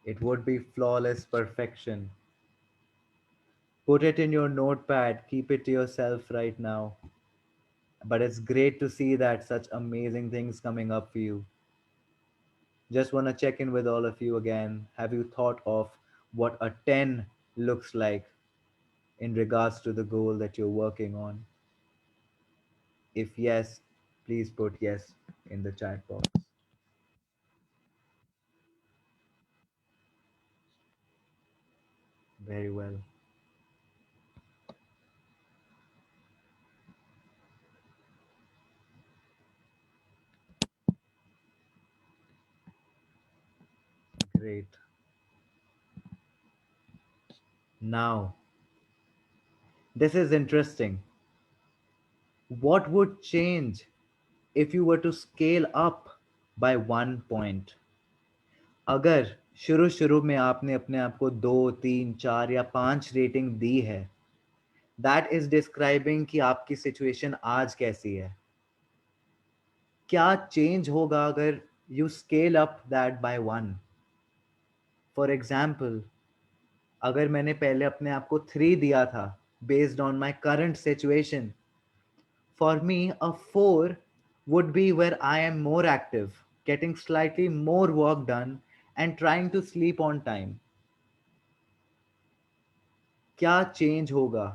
It would be flawless perfection. Put it in your notepad, keep it to yourself right now. But it's great to see that such amazing things coming up for you. Just want to check in with all of you again. Have you thought of what a 10 looks like in regards to the goal that you're working on? If yes, please put yes in the chat box. Very well. Great. Now, this is interesting. What would change if you were to scale up by 1 point? अगर शुरू शुरू में आपने अपने आप को 2 3 4 या 5 rating दी है, दैट इज डिस्क्राइबिंग कि आपकी सिचुएशन आज कैसी है. क्या चेंज होगा अगर you scale up that bye 1? For example, अगर मैंने पहले अपने आप को 3 दिया था based on my current situation, for me, a 4 would be where I am more active, getting slightly more work done, and trying to sleep on time. क्या change होगा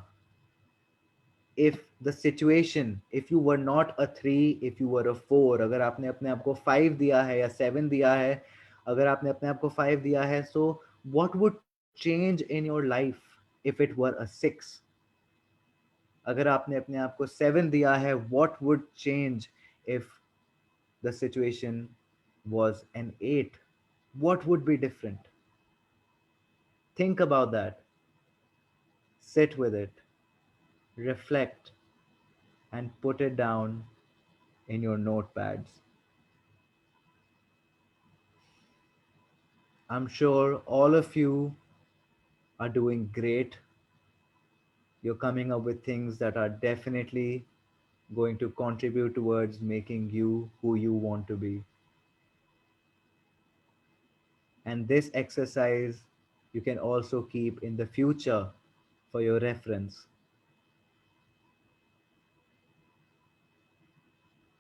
if the situation, if you were not a 3, if you were a 4, अगर आपने अपने आप को 5 दिया है या 7 दिया है, अगर आपने अपने आप को 5 दिया है, so what would change in your life if it were a 6? अगर आपने अपने आप को 7 दिया है, what would change if the situation was an 8? What would be different? Think about that. Sit with it, reflect, and put it down in your notepads. I'm sure all of you are doing great. You're coming up with things that are definitely going to contribute towards making you who you want to be. And this exercise you can also keep in the future for your reference.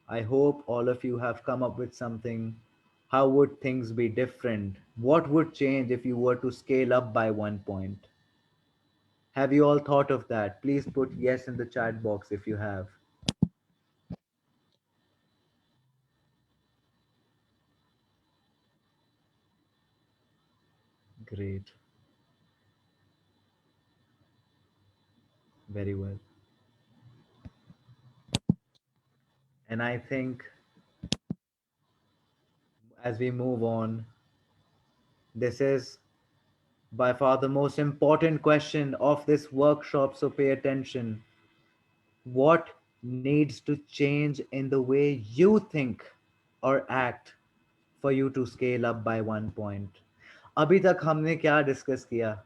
I hope all of you have come up with something. How would things be different? What would change if you were to scale up by 1 point? Have you all thought of that? Please put yes in the chat box if you have. Great. Very well. And I think as we move on, this is by far the most important question of this workshop, so pay attention. What needs to change in the way you think or act for you to scale up by 1 point? अभी तक हमने क्या discuss किया?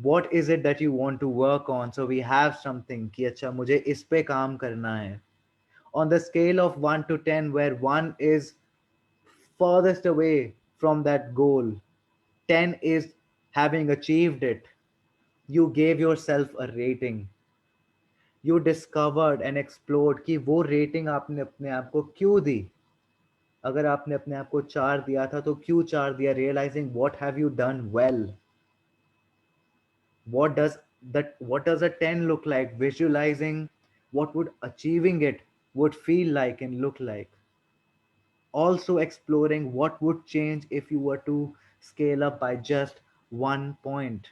What is it that you want to work on? So we have something कि अच्छा मुझे इस पे काम करना है. On the scale of 1 to 10, where 1 is furthest away from that goal, 10 is having achieved it. You gave yourself a rating. You discovered and explored कि वो rating आपने अपने आप को क्यों दी. अगर आपने अपने आप को 4 दिया था तो क्यों 4 दिया? Realizing what have you done well. What does a 10 look like? Visualizing what would achieving it would feel like and look like. Also exploring what would change if you were to scale up by just 1 point.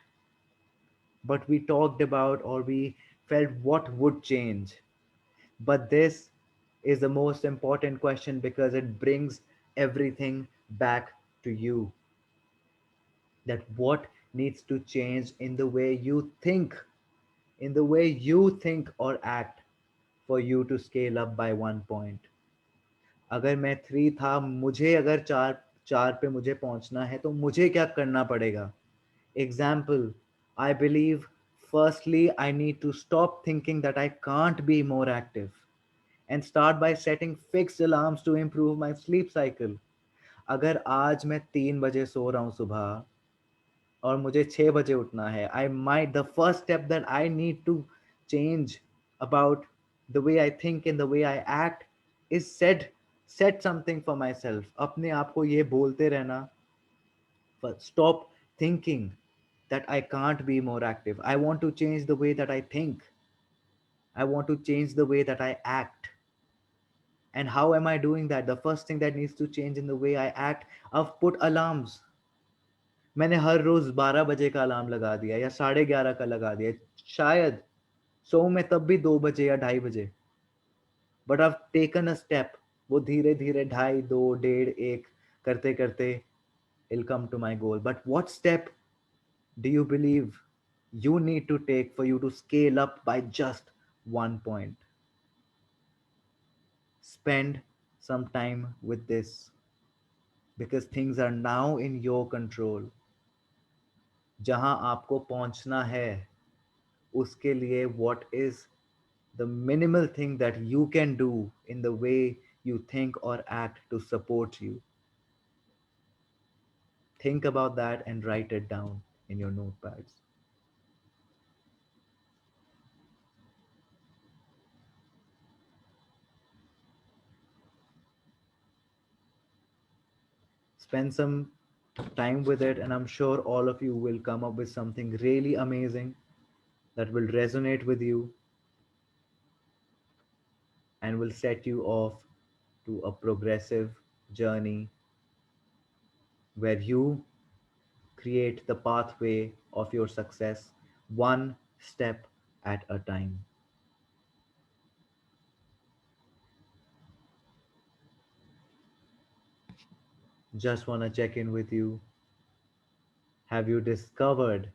But we talked about, or we felt, what would change. But this is the most important question because it brings everything back to you. That what needs to change in the way you think, in the way you think or act for you to scale up by 1 point. अगर मैं 3 था, मुझे अगर चार चार पे मुझे पहुंचना है तो मुझे क्या करना पड़ेगा? Example, I believe firstly I need to stop thinking that I can't be more active and start by setting fixed alarms to improve my sleep cycle. अगर आज मैं 3 बजे सो रहा हूँ सुबह और मुझे 6 बजे उठना है, I might, the first step that I need to change about the way I think and the way I act is set something for myself. अपने आप को ये बोलते रहना, stop thinking that I can't be more active. I want to change the way that I think. I want to change the way that I act. And how am I doing that? The first thing that needs to change in the way I act, I've put alarms. मैंने हर रोज 12 बजे का alarm लगा दिया या 11:30 का लगा दिया, शायद सो मैं तब भी 2 बजे या 2:30 बजे, but I've taken a step. वो धीरे धीरे 2:30, 2, 1:30, 1 करते करते it'll come to my goal. But what step do you believe you need to take for you to scale up by just 1 point? Spend some time with this because things are now in your control. जहां आपको पहुंचना है उसके लिए what is the minimal thing that you can do in the way you think or act to support you? Think about that and write it down in your notepads. Spend some time with it, and I'm sure all of you will come up with something really amazing that will resonate with you and will set you off to a progressive journey where you create the pathway of your success one step at a time. Just want to check in with you. Have you discovered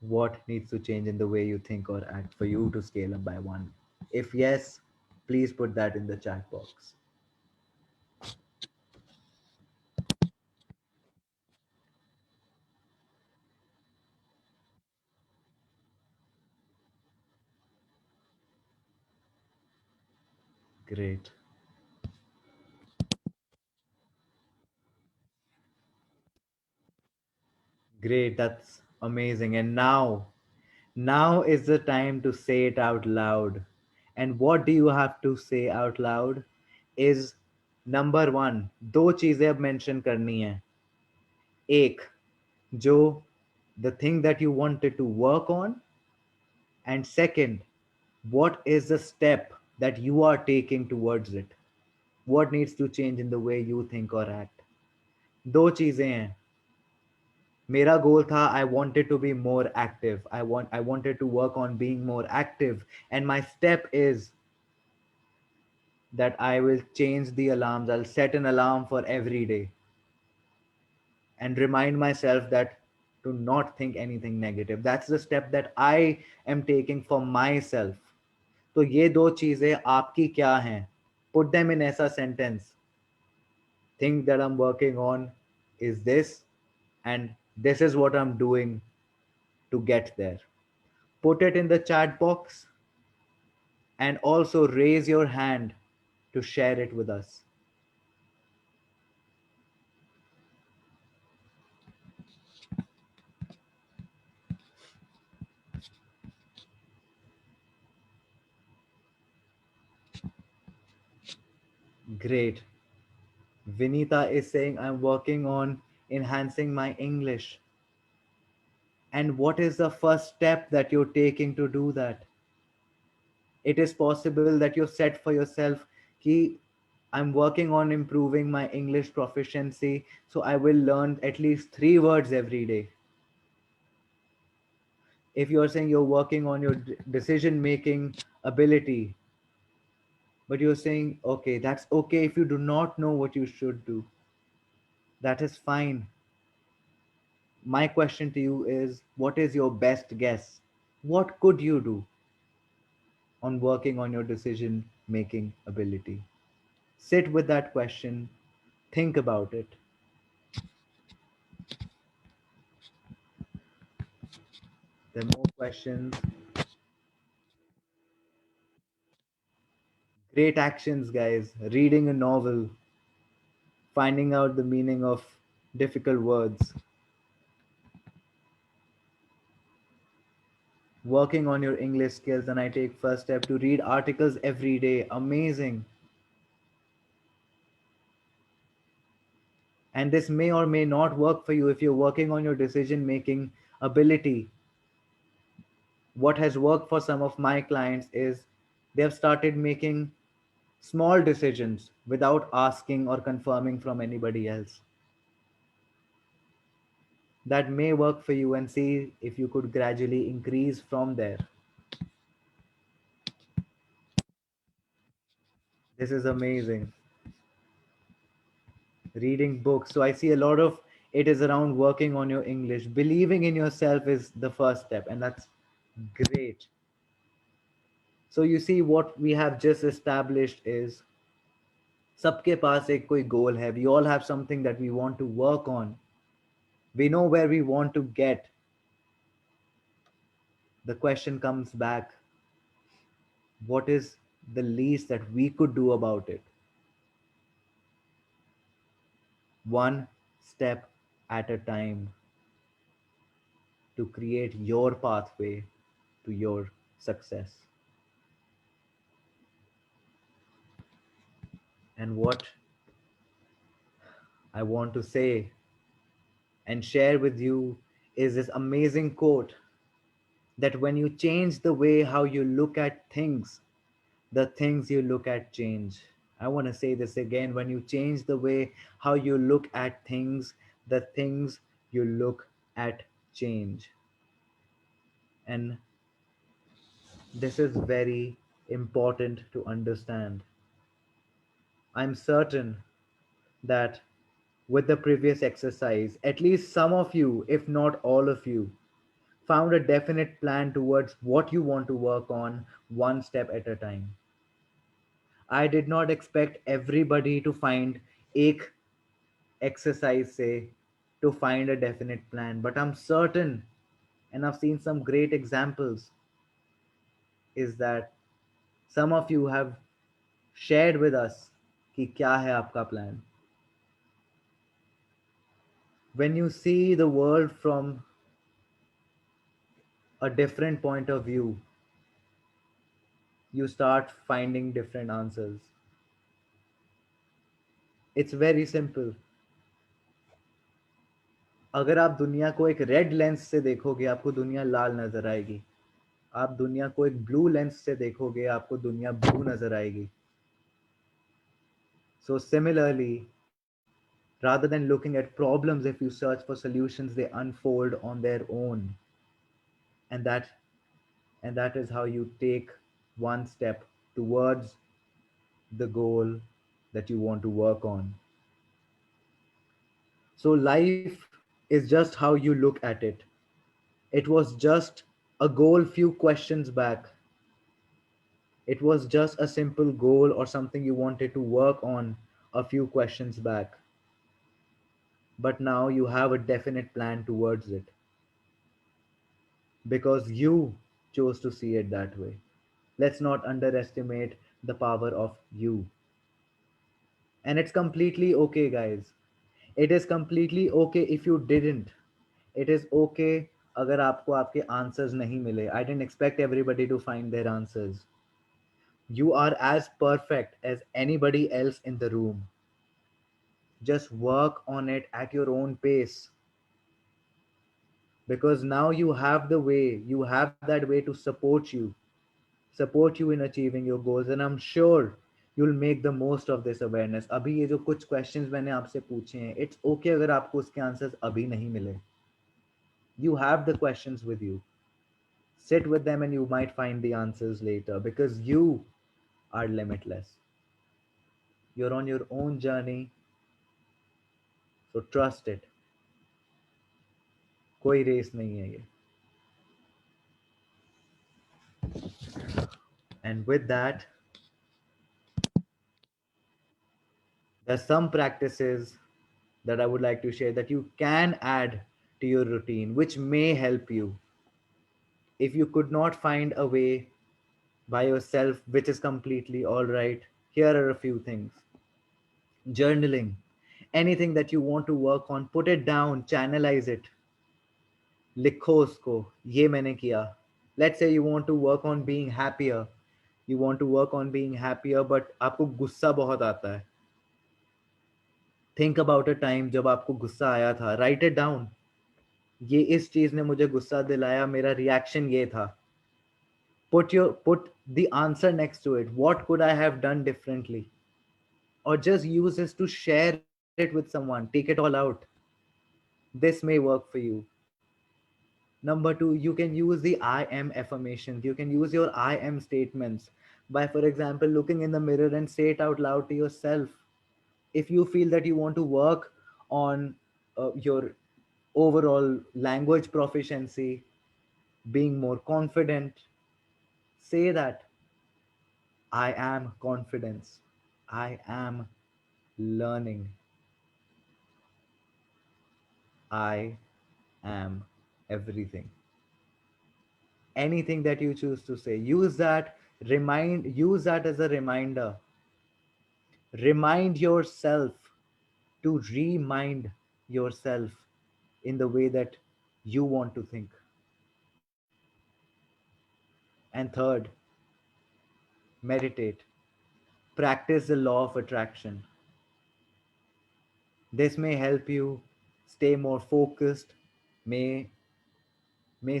what needs to change in the way you think or act for you to scale up by one? If yes, please put that in the chat box. Great. Great. That's amazing. And now is the time to say it out loud. And what do you have to say out loud is number one, दो चीजें अब mention करनी है. एक, जो the thing that you wanted to work on, and second, what is the step that you are taking towards it? What needs to change in the way you think or act? दो चीजें हैं. मेरा गोल था I wanted to be more active. I wanted to work on being more active, and my step is that I will change the alarms. I'll set an alarm for every day and remind myself that to not think anything negative. That's the step that I am taking for myself. तो ये दो चीजें आपकी क्या हैं? Put them in ऐसा sentence. Thing that I'm working on is this, and this is what I'm doing to get there. Put it in the chat box and also raise your hand to share it with us. Great. Vinita is saying, I'm working on enhancing my English. And what is the first step that you're taking to do that? It is possible that you set for yourself कि I'm working on improving my English proficiency, so I will learn at least 3 words every day. If you're saying you're working on your decision making ability, but you're saying, okay, that's okay if you do not know what you should do, that is fine. My question to you is, what is your best guess? What could you do on working on your decision making ability? Sit with that question, think about it. There are more questions. Great actions, guys. Reading a novel, finding out the meaning of difficult words, working on your English skills. And I take first step to read articles every day. Amazing. And this may or may not work for you if you're working on your decision making ability. What has worked for some of my clients is they have started making small decisions without asking or confirming from anybody else. That may work for you, and see if you could gradually increase from there. This is amazing. Reading books. So I see a lot of it is around working on your English. Believing in yourself is the first step, and that's great. So you see, what we have just established is सबके पास एक कोई goal है. We all have something that we want to work on. We know where we want to get. The question comes back, what is the least that we could do about it? One step at a time to create your pathway to your success. And what I want to say and share with you is this amazing quote that when you change the way how you look at things, the things you look at change. I want to say this again. When you change the way how you look at things, the things you look at change. And this is very important to understand. I'm certain that with the previous exercise, at least some of you, if not all of you, found a definite plan towards what you want to work on one step at a time. I did not expect everybody to find एक exercise say to find a definite plan, but I'm certain, and I've seen some great examples, is that some of you have shared with us कि क्या है आपका plan. When you see the world from a different point of view, you start finding different answers. It's very simple. अगर आप दुनिया को एक red lens से देखोगे, आपको दुनिया लाल नजर आएगी. आप दुनिया को एक ब्लू लेंस से देखोगे, आपको दुनिया ब्लू नजर आएगी. So similarly, rather than looking at problems, if you search for solutions, they unfold on their own. And that is how you take one step towards the goal that you want to work on. So life is just how you look at it. It was just a goal few questions back. It was just a simple goal or something you wanted to work on a few questions back. But now you have a definite plan towards it because you chose to see it that way. Let's not underestimate the power of you. And it's completely okay, guys. It is completely okay if you didn't. It is okay अगर आपको आपके answers नहीं मिले. I didn't expect everybody to find their answers. You are as perfect as anybody else in the room. Just work on it at your own pace. Because now you have that way to support you in achieving your goals. And I'm sure you'll make the most of this awareness. अभी ये जो कुछ questions मैंने आपसे पूछे हैं, it's okay अगर आपको उसके answers अभी नहीं मिले. You have the questions with you. Sit with them and you might find the answers later, because you are limitless. You're on your own journey, so trust it. कोई race नहीं है ये. And with that, there's some practices that I would like to share that you can add to your routine, which may help you. If you could not find a way by yourself, which is completely all right, here are a few things. Journaling, anything that you want to work on, put it down, channelize it. लिखो उसको, ये मैंने किया. Let's say you want to work on being happier. You want to work on being happier, but आपको गुस्सा बहुत आता है. Think about a time जब आपको गुस्सा आया था. Write it down. ये इस चीज ने मुझे गुस्सा दिलाया, मेरा रिएक्शन ये था. Put the answer next to it. What could I have done differently? Or just use this to share it with someone. Take it all out. This may work for you. Number 2, you can use the I am affirmations. You can use your I am statements by, for example, looking in the mirror and say it out loud to yourself. If you feel that you want to work on your overall language proficiency, being more confident, say that I am confidence. I am learning. I am everything. Anything that you choose to say, use that as a reminder. Remind yourself to remind yourself in the way that you want to think. And third, meditate. Practice the law of attraction. This may help you stay more focused, may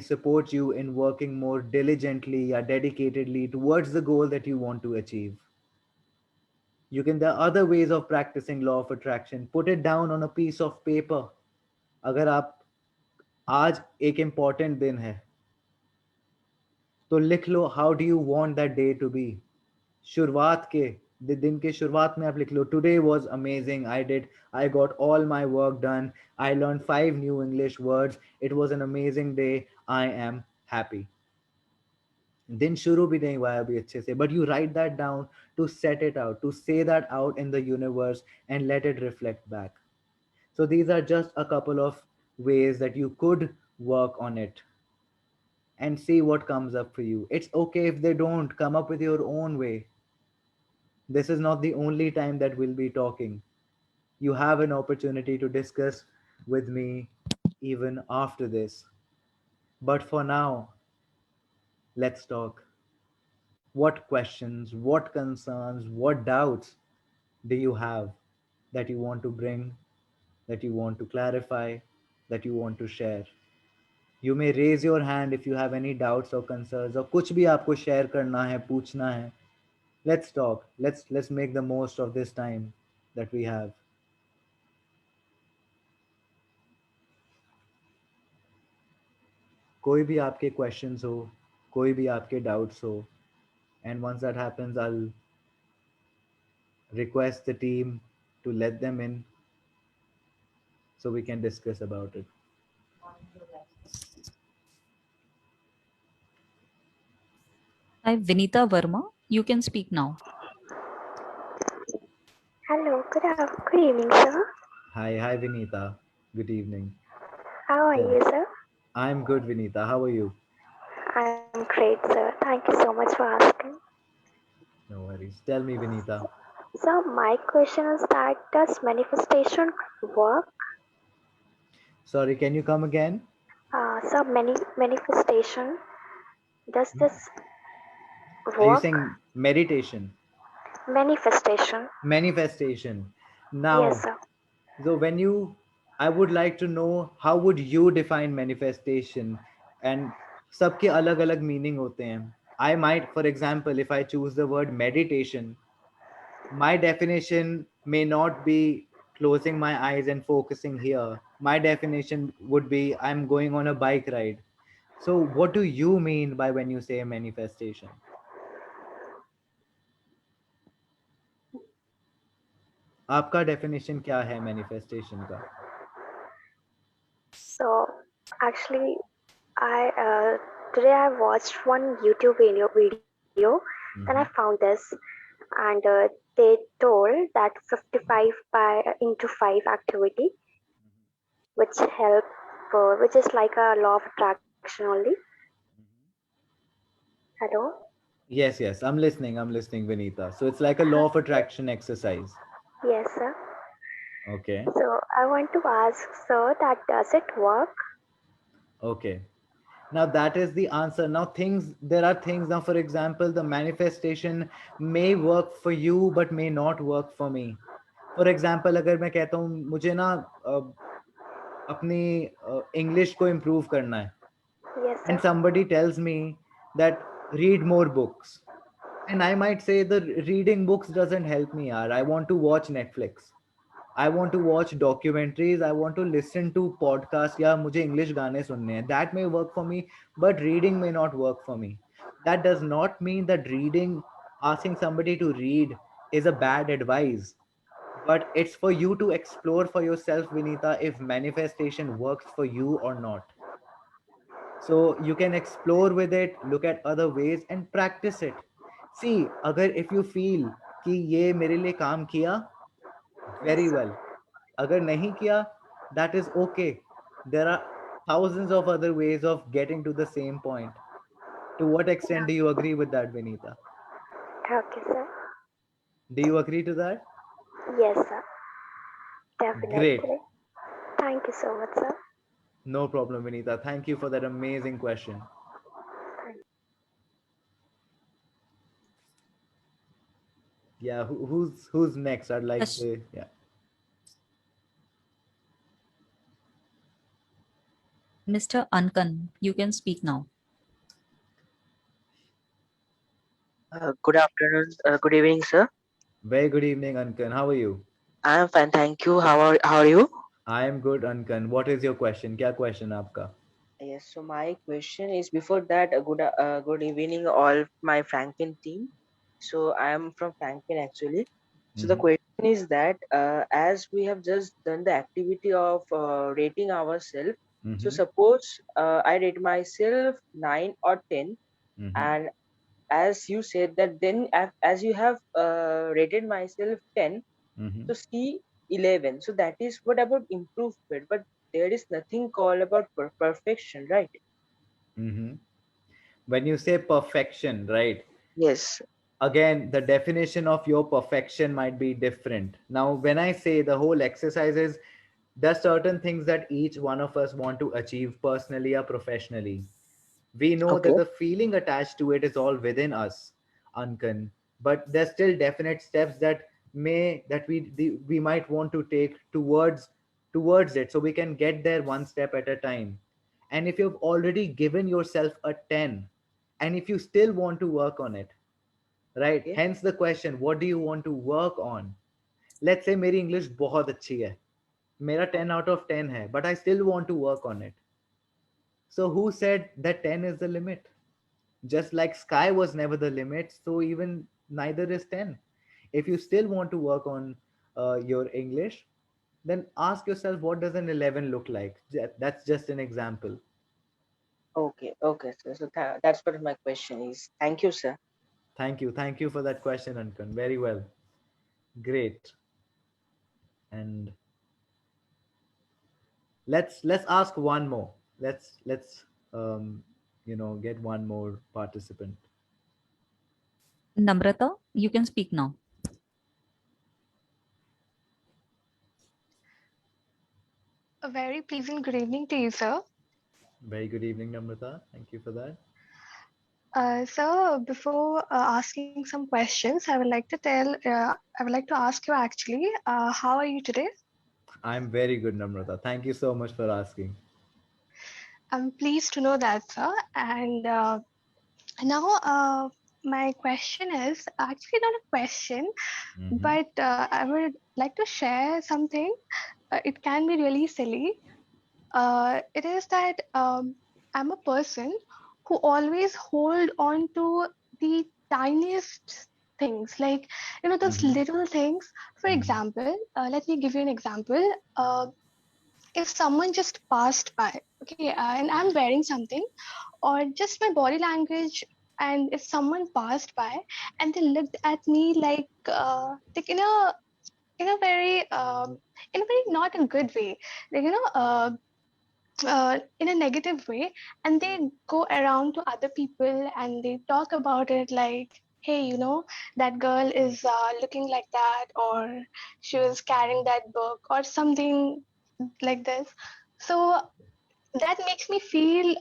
support you in working more diligently or dedicatedly towards the goal that you want to achieve. There are other ways of practicing law of attraction. Put it down on a piece of paper. अगर आप आज एक important दिन है, तो लिख लो how do you want that day to be. शुरुआत के दिन के शुरुआत में आप लिख लो, today was amazing, I got all my work done, I learned 5 new English words, it was an amazing day, I am happy. दिन शुरू भी नहीं हुआ अभी अच्छे से, but you write that down to set it out, to say that out in the universe and let it reflect back. So these are just a couple of ways that you could work on it and see what comes up for you. It's okay if they don't. Come up with your own way. This is not the only time that we'll be talking. You have an opportunity to discuss with me even after this. But for now, let's talk. What questions, what concerns, what doubts do you have that you want to bring, that you want to clarify, that you want to share? You may raise your hand if you have any doubts or concerns, or कुछ भी आपको share करना है, पूछना है. Let's talk. Let's make the most of this time that we have. कोई भी आपके questions हो, कोई भी आपके doubts हो, and once that happens, I'll request the team to let them in so we can discuss about it. Hi, Vinita Verma. You can speak now. Hello, good evening, sir. Hi Vinita. Good evening. How are you, sir? I'm good, Vinita. How are you? I'm great, sir. Thank you so much for asking. No worries. Tell me, Vinita. So my question is that does manifestation work? Sorry, can you come again? So manifestation, does this Are you work? saying meditation? Manifestation. Now, Yes, sir. so I would like to know how would you define manifestation, and सबके अलग अलग meaning होते हैं. I might, for example, if I choose the word meditation, my definition may not be closing my eyes and focusing here. My definition would be I'm going on a bike ride. So what do you mean by when you say manifestation? आपका definition क्या है manifestation का? So actually, I today I watched one YouTube video, and I found this, and they told that 55 by into 5 activity, which help, which is like a law of attraction only. Hello. Yes, I'm listening, Vinita. So it's like a law of attraction exercise. Yes, sir. Okay. So I want to ask, sir, that does it work? Okay. Now that is the answer. Now there are things. Now, for example, the manifestation may work for you, but may not work for me. For example, अगर मैं कहता हूँ मुझे ना अपनी English को improve करना है, Yes, sir. and somebody tells me that read more books, and I might say the reading books doesn't help me. Yaar. I want to watch Netflix. I want to watch documentaries. I want to listen to podcasts. या मुझे English गाने सुनने हैं. That may work for me, but reading may not work for me. That does not mean that asking somebody to read is a bad advice. But it's for you to explore for yourself, Vinita, if manifestation works for you or not. So you can explore with it, look at other ways and practice it. See, अगर if you feel कि ये मेरे लिए काम किया, very well. अगर नहीं किया, that is okay. There are thousands of other ways of getting to the same point. To what extent do you agree with that, Vinita? Okay, sir. Do you agree to that? Yes, sir. Great. Definitely. Thank you so much, sir. No problem, Vinita. Thank you for that amazing question. Yeah, who's next? I'd like Tush- to, yeah. Mr. Ankan, you can speak now. Good afternoon. Good evening, sir. Very good evening, Ankan. How are you? I am fine, thank you. How are you? I am good, Ankan. What is your question? क्या question आपका? Yes. So my question is before that. Good evening, all my Frankfinn team. So I am from Frankfinn actually. So the question is that as we have just done the activity of rating ourselves. So suppose I rate myself 9 or 10, and as you said that then as you have rated myself 10, so see 11. So that is what about improvement, but there is nothing called about perfection, right? When you say perfection, right? Yes. Again, the definition of your perfection might be different. Now, when I say the whole exercise is, there's certain things that each one of us want to achieve personally or professionally. We know Okay. that the feeling attached to it is all within us, Ankan, but there's still definite steps that we might want to take towards it, so we can get there one step at a time. And if you've already given yourself a 10, and if you still want to work on it, right? Okay. Hence the question, what do you want to work on? Let's say मेरी English बहुत अच्छी है, मेरा 10 out of 10 है, but I still want to work on it. So who said that 10 is the limit? Just like sky was never the limit, so even neither is 10. If you still want to work on your English, then ask yourself, what does an 11 look like? That's just an example. Okay, sir. So that's what my question is. Thank you, sir. Thank you for that question, Ankan. Very well. Great. And let's ask one more. Let's get one more participant. Namrata, you can speak now. A very pleasant good evening to you, sir. Very good evening, Namrata. Thank you for that. Sir, before asking some questions, I would like to ask you actually, how are you today? I'm very good, Namrata. Thank you so much for asking. I'm pleased to know that, sir. And now, my question is actually not a question, Mm-hmm. but I would like to share something. It can be really silly. It is that I'm a person who always hold on to the tiniest things, like those Mm-hmm. little things. For Mm-hmm. example, let me give you an example. If someone just passed by, okay, and I'm wearing something, or just my body language, and if someone passed by and they looked at me like in a very not a good way, like in a negative way, and they go around to other people and they talk about it like, hey, that girl is looking like that, or she was carrying that book or something like this. So that makes me feel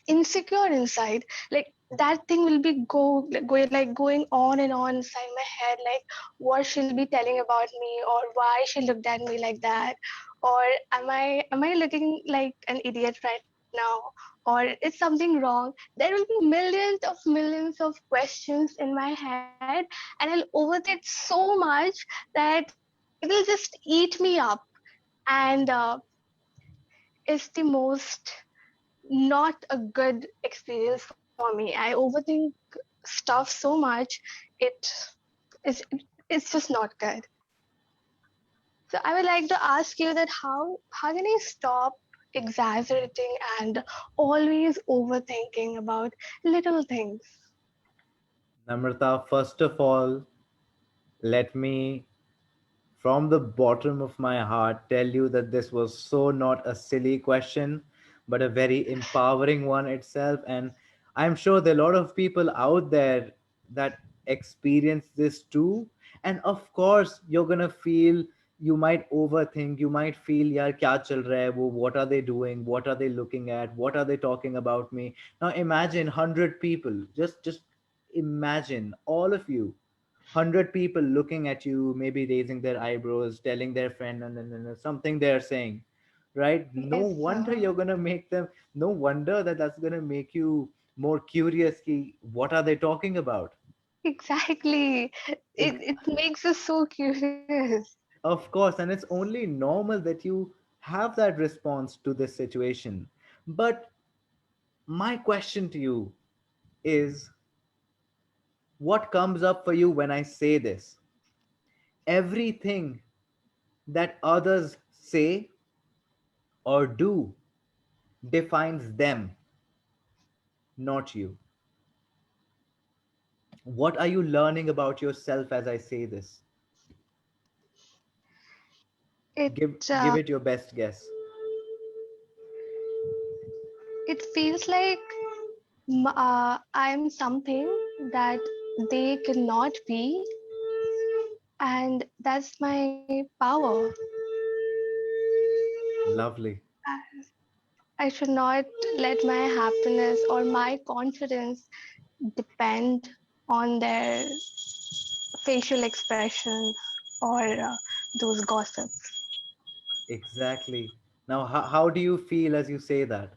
insecure inside. Like that thing will be going on and on inside my head, like what she'll be telling about me, or why she looked at me like that, or am I looking like an idiot right now, or is something wrong. There will be millions of questions in my head, and I'll overthink so much that it'll just eat me up. And it's the most not a good experience for me. I overthink stuff so much. It it's it's just not good. So I would like to ask you that how can I stop exaggerating and always overthinking about little things? Namrata, first of all, let me, from the bottom of my heart, tell you that this was so not a silly question, but a very empowering one itself. And I'm sure there are a lot of people out there that experience this too. And of course, you're gonna feel, you might overthink, you might feel, yaar, kya chal raha hai, wo, what are they doing? What are they looking at? What are they talking about me? Now imagine 100 people, just imagine all of you, 100 people looking at you, maybe raising their eyebrows, telling their friend, no, no, no, no, something they're saying, right? No Yes, wonder you're going to make them, no wonder that that's going to make you more curious. Ki, what are they talking about? exactly. Ex- It makes us so curious. of course, and it's only normal that you have that response to this situation. But my question to you is, what comes up for you when I say this? Everything that others say or do defines them, not you. What are you learning about yourself as I say this? It Give it your best guess. it feels like I'm something that they cannot be, and that's my power. Lovely. I should not let my happiness or my confidence depend on their facial expressions or those gossips. Exactly. Now, how do you feel as you say that?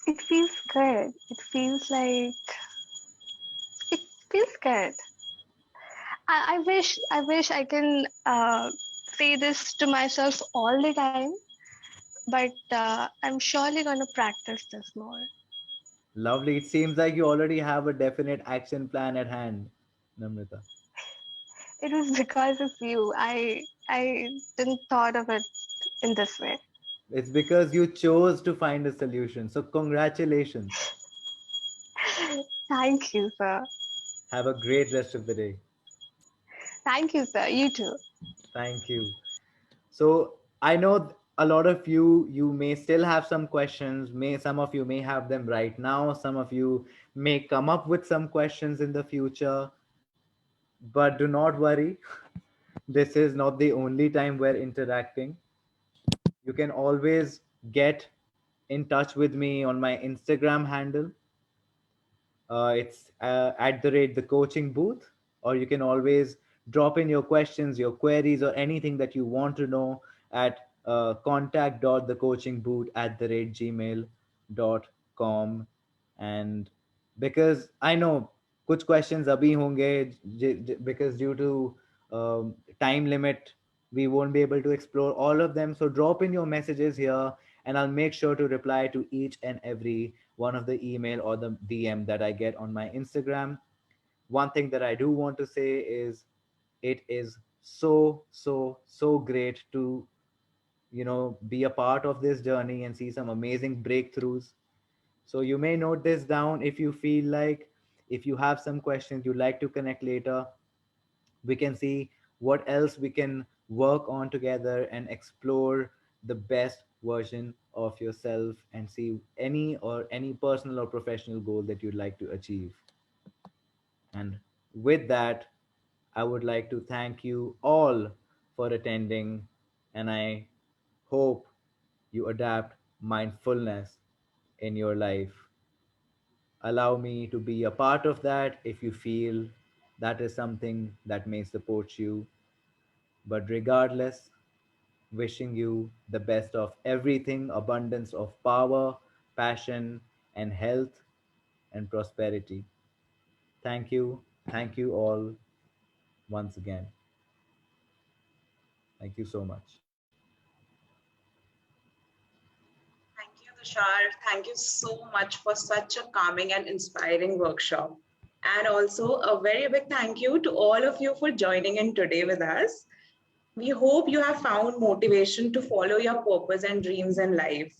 It feels good. It feels like it feels good. I wish I can say this to myself all the time, but I'm surely going to practice this more. Lovely. It seems like you already have a definite action plan at hand, Namrita. It was because of you. I didn't thought of it in this way. It's because you chose to find a solution. So, congratulations. Thank you, sir. Have a great rest of the day. Thank you, sir. You too. Thank you. So I know a lot of you may still have some questions. May some of you may have them right now. Some of you may come up with some questions in the future. But do not worry. This is not the only time we're interacting. You can always get in touch with me on my Instagram handle. It's at the rate the coaching booth, or you can always drop in your questions, your queries, or anything that you want to know at contact.thecoachingbooth at the rate gmail.com. And because I know कुछ questions अभी होंगे because due to time limit we won't be able to explore all of them. So drop in your messages here, and I'll make sure to reply to each and every one of the email or the DM that I get on my Instagram. One thing that I do want to say is it is so great to be a part of this journey and see some amazing breakthroughs. So you may note this down if you feel like, if you have some questions you'd like to connect later, we can see what else we can work on together and explore the best version of yourself and see any personal or professional goal that you'd like to achieve. And with that, I would like to thank you all for attending, and I hope you adapt mindfulness in your life. Allow me to be a part of that if you feel that is something that may support you. But regardless, wishing you the best of everything, abundance of power, passion, and health and prosperity. Thank you. Thank you all once again. Thank you so much. Thank you, Tushar. Thank you so much for such a calming and inspiring workshop. And also a very big thank you to all of you for joining in today with us. We hope you have found motivation to follow your purpose and dreams in life.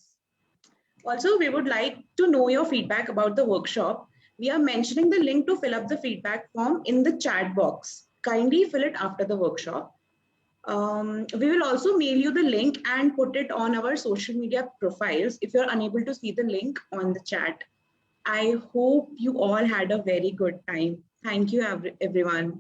Also, we would like to know your feedback about the workshop. We are mentioning the link to fill up the feedback form in the chat box. Kindly fill it after the workshop. We will also mail you the link and put it on our social media profiles if you're unable to see the link on the chat. I hope you all had a very good time. Thank you, everyone.